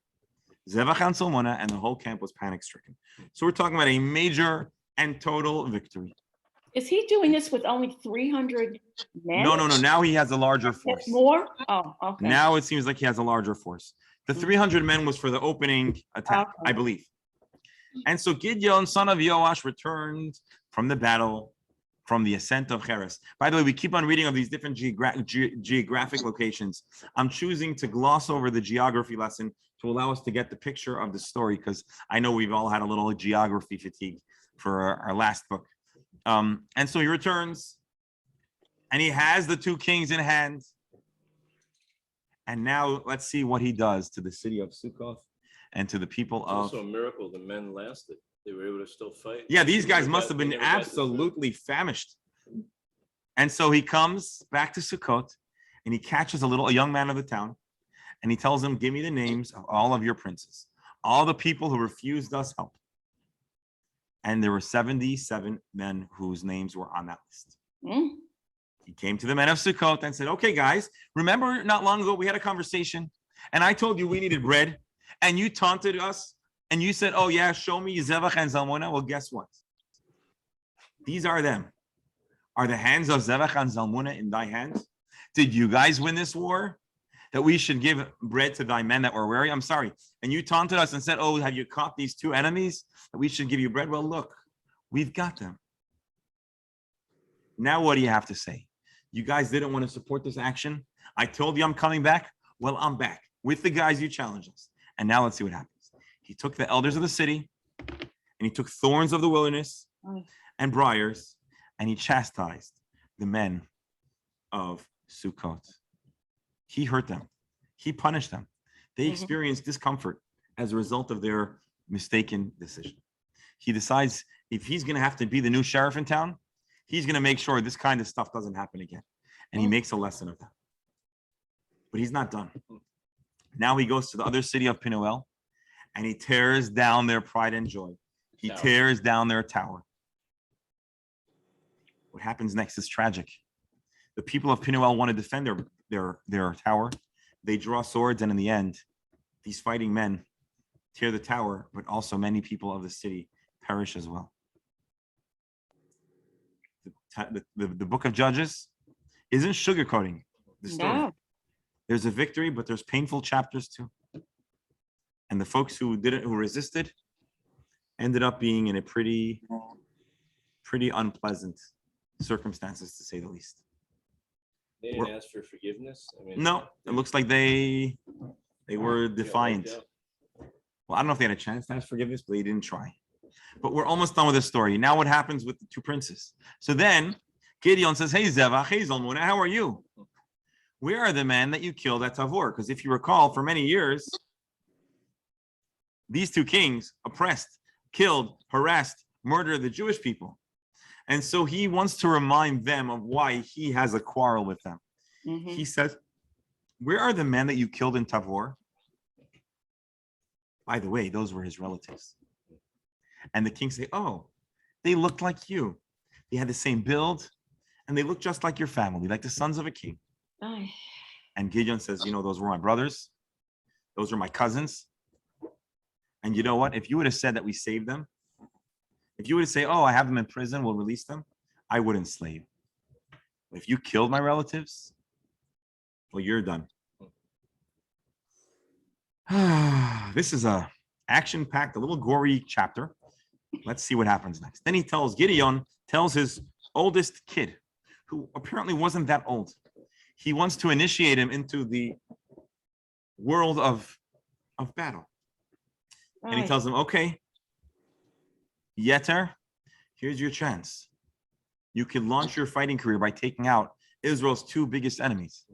Speaker 1: Zevach and Zalmunna, and the whole camp was panic-stricken. So we're talking about a major and total victory.
Speaker 2: Is he doing this with only 300 men?
Speaker 1: No. Now he has a larger force.
Speaker 2: More? Oh, okay.
Speaker 1: Now it seems like he has a larger force. The 300 men was for the opening attack,
Speaker 2: Okay.
Speaker 1: I believe. And so Gideon, son of Joash, returned from the battle, from the ascent of Cheres. By the way, we keep on reading of these different geographic locations. I'm choosing to gloss over the geography lesson to allow us to get the picture of the story, because I know we've all had a little geography fatigue for our last book. And so he returns, and he has the two kings in hand. And now let's see what he does to the city of Sukkoth and to the people
Speaker 4: It's
Speaker 1: of...
Speaker 4: also a miracle the men lasted. They were able to still fight.
Speaker 1: Yeah, these
Speaker 4: They
Speaker 1: guys
Speaker 4: never
Speaker 1: must
Speaker 4: got-
Speaker 1: have
Speaker 4: they
Speaker 1: been
Speaker 4: never got
Speaker 1: absolutely famished. And so he comes back to Sukkot and he catches a young man of the town, and he tells him, give me the names of all of your princes, all the people who refused us help. And there were 77 men whose names were on that list.
Speaker 2: Hmm?
Speaker 1: He came to the men of Sukkot and said, okay, guys, remember not long ago we had a conversation and I told you we needed bread and you taunted us and you said, oh yeah, show me Zevach and Zalmunna. Well, guess what? These are them. Are the hands of Zevach and Zalmunna in thy hands? Did you guys win this war? That we should give bread to thy men that were weary? I'm sorry. And you taunted us and said, oh, have you caught these two enemies? That we should give you bread? Well, look, we've got them. Now what do you have to say? You guys didn't want to support this action. I told you I'm coming back. Well, I'm back with the guys you challenged us. And now let's see what happens. He took the elders of the city and he took thorns of the wilderness and briars, and he chastised the men of Sukkot. He hurt them. He punished them. They experienced discomfort as a result of their mistaken decision. He decides if he's going to have to be the new sheriff in town, he's going to make sure this kind of stuff doesn't happen again. And he makes a lesson of that. But he's not done. Now he goes to the other city of Penuel and he tears down their pride and joy. He
Speaker 4: Tower.
Speaker 1: tears down their tower. What happens next is tragic. The people of Penuel want to defend their tower. They draw swords, and in the end, these fighting men tear the tower, but also many people of the city perish as well. The book of Judges isn't sugarcoating the story.
Speaker 2: No.
Speaker 1: There's a victory, but there's painful chapters too. And the folks who resisted ended up being in a pretty unpleasant circumstances, to say the least.
Speaker 4: They didn't ask for forgiveness? I mean,
Speaker 1: No, it looks like they were defiant. Well, I don't know if they had a chance to ask forgiveness, but they didn't try. But we're almost done with the story. Now what happens with the two princes? So then Gideon says, hey, Zevach, hey, Zalmunna, how are you? Where are the men that you killed at Tavor? Because if you recall, for many years, these two kings oppressed, killed, harassed, murdered the Jewish people. And so he wants to remind them of why he has a quarrel with them.
Speaker 2: Mhm.
Speaker 1: He says, where are the men that you killed in Tavor? By the way, those were his relatives. And the king say, oh, they looked like you. They had the same build, and they looked just like your family, like the sons of a king.
Speaker 2: Ay.
Speaker 1: And Gideon says, those were my brothers. Those were my cousins. And you know what? If you would have said that we saved them, if you would have said, oh, I have them in prison, we'll release them, I wouldn't slave. But if you killed my relatives, well, you're done. This is a action-packed, a little gory chapter. Let's see what happens next. Then Gideon tells his oldest kid, who apparently wasn't that old. He wants to initiate him into the world of battle. And he
Speaker 2: Ay.
Speaker 1: tells him, okay, Yeter, here's your chance. You can launch your fighting career by taking out Israel's two biggest enemies.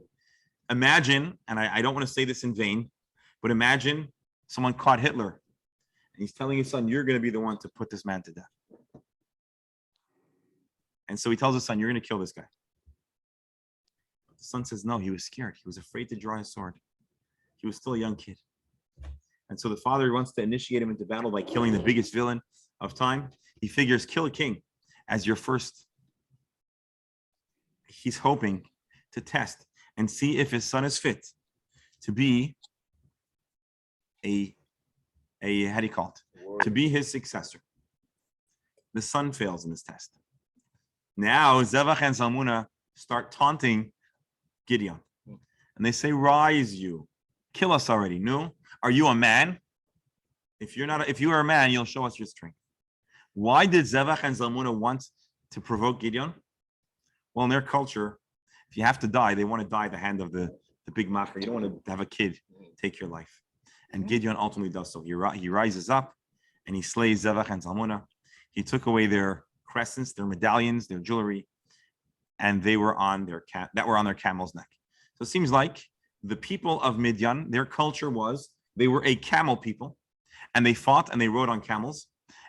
Speaker 1: Imagine, and I don't want to say this in vain, but imagine someone caught Hitler and he's telling his son, you're going to be the one to put this man to death. And so he tells his son, you're going to kill this guy. The son says, no, he was scared. He was afraid to draw his sword. He was still a young kid. And so the father wants to initiate him into battle by killing the biggest villain of time. He figures kill a king as your first. He's hoping to test and see if his son is fit to be how do you call it? To be his successor. The son fails in this test. Now Zevach and Zalmunna start taunting Gideon. And they say, rise you. Kill us already. No? Are you a man? If you are a man, you'll show us your strength. Why did Zevach and Zalmunna want to provoke Gideon? Well, in their culture, if you have to die, they want to die at the hand of the big macher. You don't want to have a kid take your life. And Gideon ultimately does so. He rises up and he slays Zevach and Zalmunna. He took away their crescents, their medallions, their jewelry, and they were on their camel's neck. So it seems like the people of Midian, their culture was they were a camel people, and they fought and they rode on camels,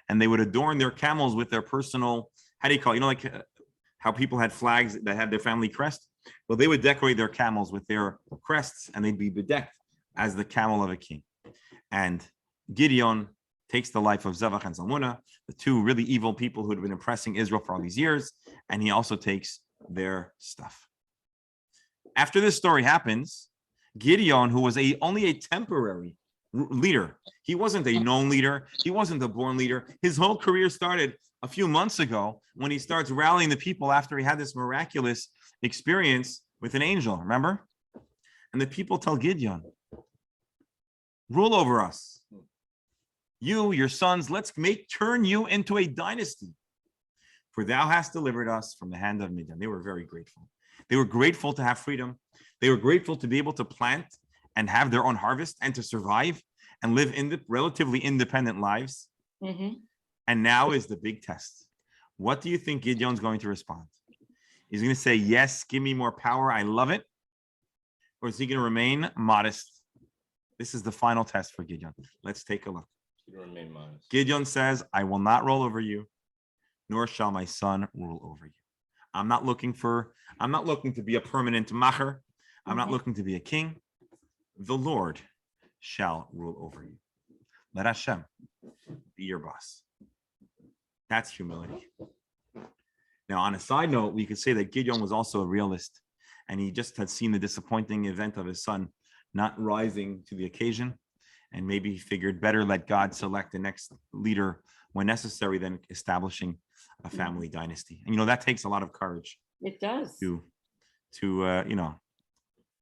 Speaker 1: and they would adorn their camels with their personal, how do you call it? Like how people had flags that had their family crest. Well, they would decorate their camels with their crests, and they'd be bedecked as the camel of a king. And Gideon takes the life of Zevach and Zalmunna, the two really evil people who had been oppressing Israel for all these years, and he also takes their stuff. After this story happens, Gideon, who was only a temporary leader, he wasn't a known leader, he wasn't a born leader. His whole career started a few months ago when he starts rallying the people after he had this miraculous experience with an angel, remember? And the people tell Gideon, rule over us. You, your sons, let's turn you into a dynasty. For thou hast delivered us from the hand of Midian. They were very grateful. They were grateful to have freedom. They were grateful to be able to plant and have their own harvest and to survive and live relatively independent lives.
Speaker 2: Mm-hmm.
Speaker 1: And now is the big test. What do you think Gideon's going to respond? He's going to say, yes, give me more power. I love it. Or is he going to remain modest? This is the final test for Gideon. Let's take a look.
Speaker 4: Remain modest.
Speaker 1: Gideon says, I will not roll over you, nor shall my son rule over you. I'm not looking to be a permanent macher. I'm not looking to be a king. The Lord shall rule over you. Let Hashem be your boss. That's humility. Now, on a side note, we could say that Gideon was also a realist, and he just had seen the disappointing event of his son not rising to the occasion, and maybe he figured better let God select the next leader when necessary than establishing a family dynasty. And that takes a lot of courage.
Speaker 2: It does.
Speaker 1: To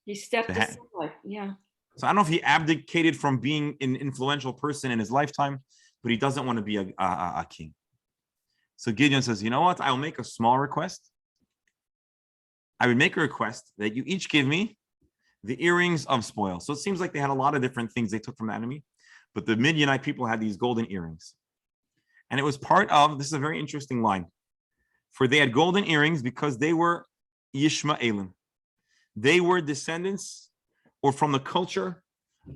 Speaker 2: He stepped aside. Yeah.
Speaker 1: So I don't know if he abdicated from being an influential person in his lifetime, but he doesn't want to be a king. So Gideon says, you know what? I'll make a small request. I would make a request that you each give me the earrings of spoil. So it seems like they had a lot of different things they took from the enemy, but the Midianite people had these golden earrings. And it was part of, this is a very interesting line, for they had golden earrings because they were Yishmaelim. They were descendants or from the culture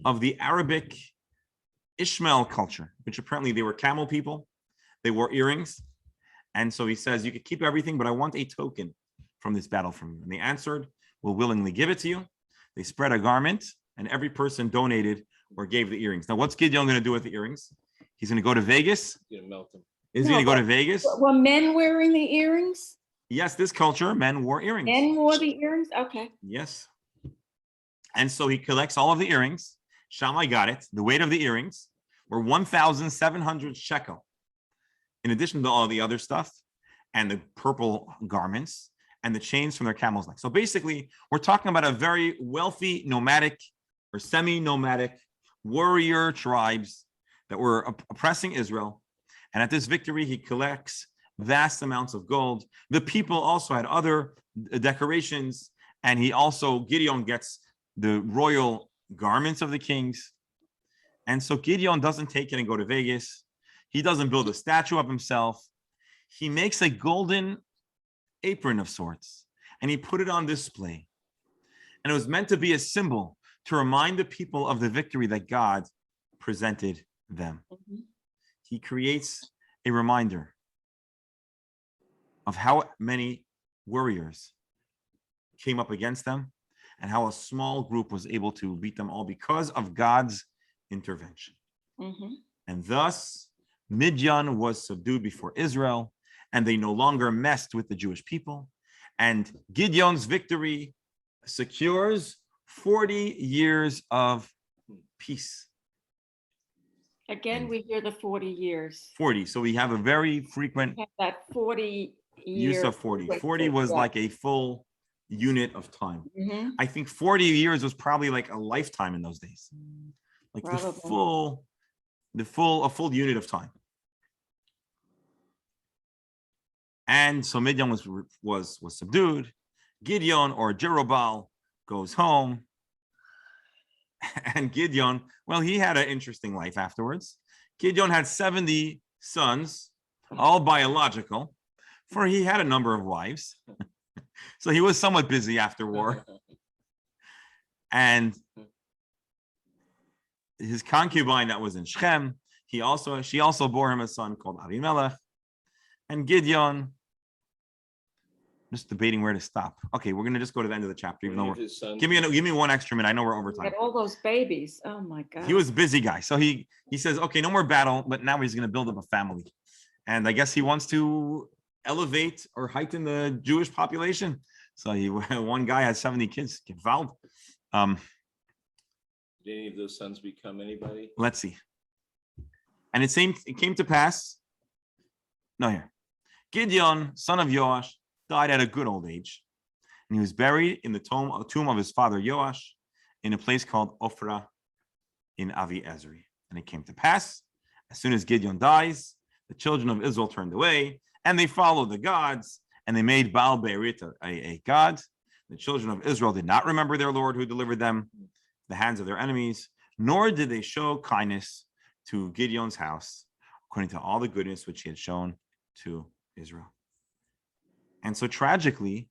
Speaker 1: of the Arabic Ishmael culture, which apparently they were camel people. They wore earrings. And so he says, you could keep everything, but I want a token from this battle from you. And they answered, we'll willingly give it to you. They spread a garment and every person donated or gave the earrings. Now, what's Gideon going to do with the earrings? He's going to go to Vegas.
Speaker 4: You're gonna melt them.
Speaker 1: Is he
Speaker 2: No,
Speaker 1: going to go to Vegas?
Speaker 2: Were men wearing the earrings?
Speaker 1: Yes, this culture, men wore earrings.
Speaker 2: Men wore the earrings? Okay.
Speaker 1: Yes. And so he collects all of the earrings. Shammai got it. The weight of the earrings were 1,700 shekel. In addition to all the other stuff and the purple garments and the chains from their camel's neck. So basically, we're talking about a very wealthy nomadic or semi-nomadic warrior tribes that were oppressing Israel. And at this victory, he collects vast amounts of gold. The people also had other decorations, and Gideon gets the royal garments of the kings. And so Gideon doesn't take it and go to Vegas. He doesn't build a statue of himself. He makes a golden apron of sorts, and he put it on display. And it was meant to be a symbol to remind the people of the victory that God presented them.
Speaker 2: Mhm.
Speaker 1: He creates a reminder of how many warriors came up against them and how a small group was able to beat them all because of God's intervention.
Speaker 2: Mhm.
Speaker 1: And thus, Midian was subdued before Israel, and they no longer messed with the Jewish people. And Gideon's victory secures 40 years of peace.
Speaker 2: Again, we hear the 40 years.
Speaker 1: 40. So we have a very frequent
Speaker 2: We have that 40
Speaker 1: use
Speaker 2: year.
Speaker 1: of 40. 40 was like a full unit of time.
Speaker 2: Mhm.
Speaker 1: I think 40 years was probably like a lifetime in those days. Like a full unit of time. And so Midian was subdued. Gideon or Jerubbaal goes home. And Gideon, well, he had an interesting life afterwards. Gideon had 70 sons, all biological, for he had a number of wives. So he was somewhat busy after war. And his concubine that was in Shechem, she also bore him a son called Avimelech. And Gideon, just debating where to stop. Okay, we're gonna just go to the end of the chapter. Even though give me 1 extra minute. I know we're over time.
Speaker 2: Had all those babies. Oh my God.
Speaker 1: He was a busy guy. So he says, okay, no more battle, but now he's gonna build up a family. And I guess he wants to elevate or heighten the Jewish population. So one guy has 70 kids. Gewalt.
Speaker 4: Did any of those sons become anybody?
Speaker 1: Let's see. And it came to pass. No, here. Gideon, son of Joash, died at a good old age. And he was buried in the tomb of his father Joash in a place called Ophrah in Avi Ezri. And it came to pass, as soon as Gideon dies, the children of Israel turned away and they followed the gods and they made Baal Berit a god. The children of Israel did not remember their Lord who delivered them the hands of their enemies, nor did they show kindness to Gideon's house, according to all the goodness which he had shown to Israel. And so tragically,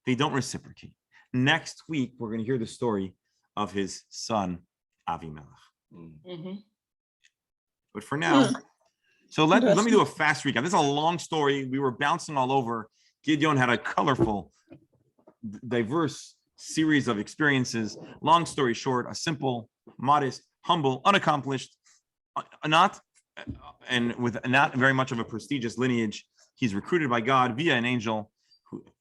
Speaker 1: they don't reciprocate. Next week, we're going to hear the story of his son, Avimelech.
Speaker 2: Mhm.
Speaker 1: But for now, so let me do a fast recap. This is a long story. We were bouncing all over. Gideon had a colorful, diverse series of experiences. Long story short, a simple, modest, humble, unaccomplished, with not very much of a prestigious lineage. He's recruited by God via an angel.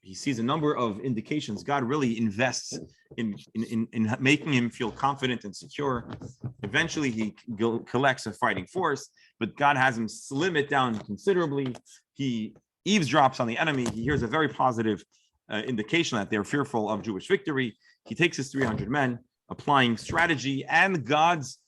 Speaker 1: He sees a number of indications. God really invests in making him feel confident and secure. Eventually, he collects a fighting force, but God has him slim it down considerably. He eavesdrops on the enemy. He hears a very positive indication that they're fearful of Jewish victory. He takes his 300 men, applying strategy and God's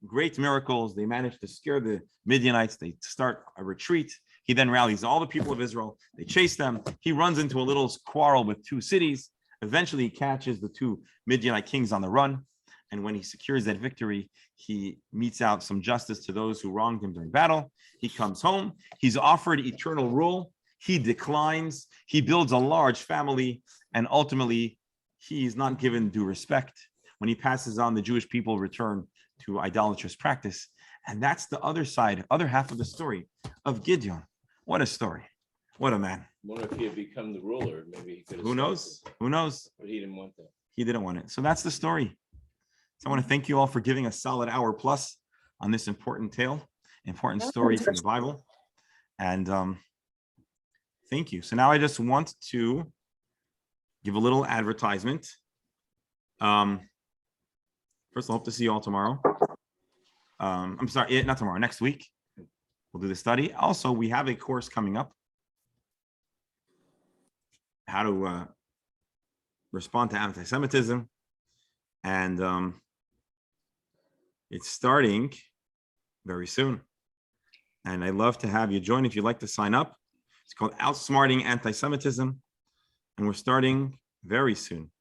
Speaker 1: great miracles. They manage to scare the Midianites. They start a retreat. He then rallies all the people of Israel. They chase them. He runs into a little quarrel with 2 cities, Eventually, he catches the two Midianite kings on the run. And when he secures that victory, he metes out some justice to those who wronged him during battle. He comes home. He's offered eternal rule. He declines. He builds a large family. And ultimately, he is not given due respect. When he passes on, the Jewish people return to idolatrous practice. And that's the other side, other half of the story of Gideon. What a story. What a man.
Speaker 4: Wonder if he had become the ruler, maybe he could have.
Speaker 1: Who knows? Who knows?
Speaker 4: But he didn't want that.
Speaker 1: He didn't want it. So that's the story. So I want to thank you all for giving a solid hour plus on this important tale, important story from the Bible. And thank you. So now I just want to give a little advertisement. First, I hope to see you all tomorrow. I'm sorry, not tomorrow, next week. We'll do the study. Also, we have a course coming up. How to respond to anti-Semitism. And it's starting very soon. And I'd love to have you join if you'd like to sign up. It's called Outsmarting Anti-Semitism. And we're starting very soon.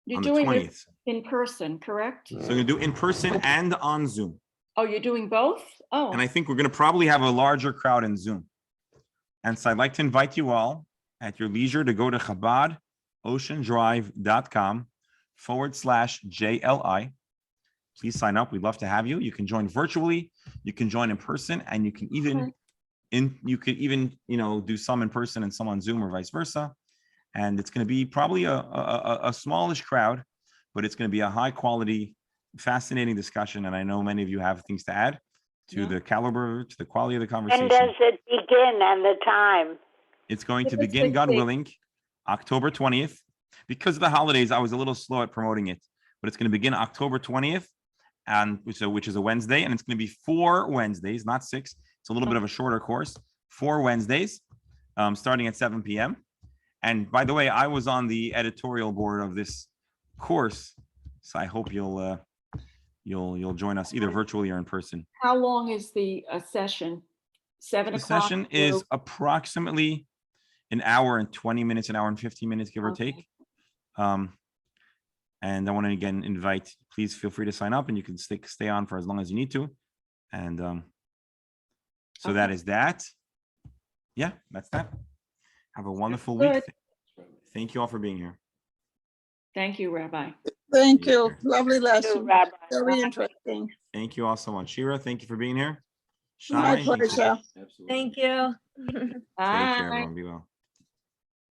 Speaker 2: You're
Speaker 1: on the
Speaker 2: doing
Speaker 1: 20th.
Speaker 2: this in person, correct?
Speaker 1: So we're going to do in person and on Zoom.
Speaker 2: Oh, you're doing both? Oh,
Speaker 1: And I think we're going to probably have a larger crowd in Zoom. And so I'd like to invite you all at your leisure to go to ChabadOceanDrive.com/JLI. Please sign up. We'd love to have you. You can join virtually, you can join in person, and you can even do some in person and some on Zoom or vice versa. And it's going to be probably a smallish crowd, but it's going to be a high quality, fascinating discussion. And I know many of you have things to add to the caliber, to the quality of the conversation.
Speaker 5: When does it begin and the time?
Speaker 1: It's going to
Speaker 2: Give us
Speaker 1: begin,
Speaker 2: the
Speaker 1: God
Speaker 2: date.
Speaker 1: willing, October 20th. Because of the holidays, I was a little slow at promoting it, but it's going to begin October 20th, and which is a Wednesday, and it's going to be 4 Wednesdays, not 6. It's a little bit of a shorter course, 4 Wednesdays, starting at 7 p.m. And by the way, I was on the editorial board of this course, so I hope you'll join us either virtually or in person.
Speaker 2: how long is the session? 7
Speaker 1: The
Speaker 2: o'clock?
Speaker 1: session is approximately an hour and 20 minutes, an hour and 15 minutes, give or
Speaker 2: Okay.
Speaker 1: take. And I want to again invite, please feel free to sign up and you can stay on for as long as you need to. And so
Speaker 2: Okay.
Speaker 1: that is that. Yeah, that's that. Have a wonderful
Speaker 2: Good.
Speaker 1: week. Thank you all for being here.
Speaker 2: Thank you, Rabbi.
Speaker 3: Thank
Speaker 1: Take
Speaker 3: you.
Speaker 1: care.
Speaker 3: Lovely lesson.
Speaker 5: Rabbi.
Speaker 3: Very interesting.
Speaker 1: Thank you all so much. Shira, thank you for being here.
Speaker 3: My
Speaker 1: Shai, thank you.
Speaker 3: pleasure.
Speaker 4: Absolutely.
Speaker 6: Thank you.
Speaker 1: Take care,
Speaker 2: Bye.
Speaker 1: everyone. Be well.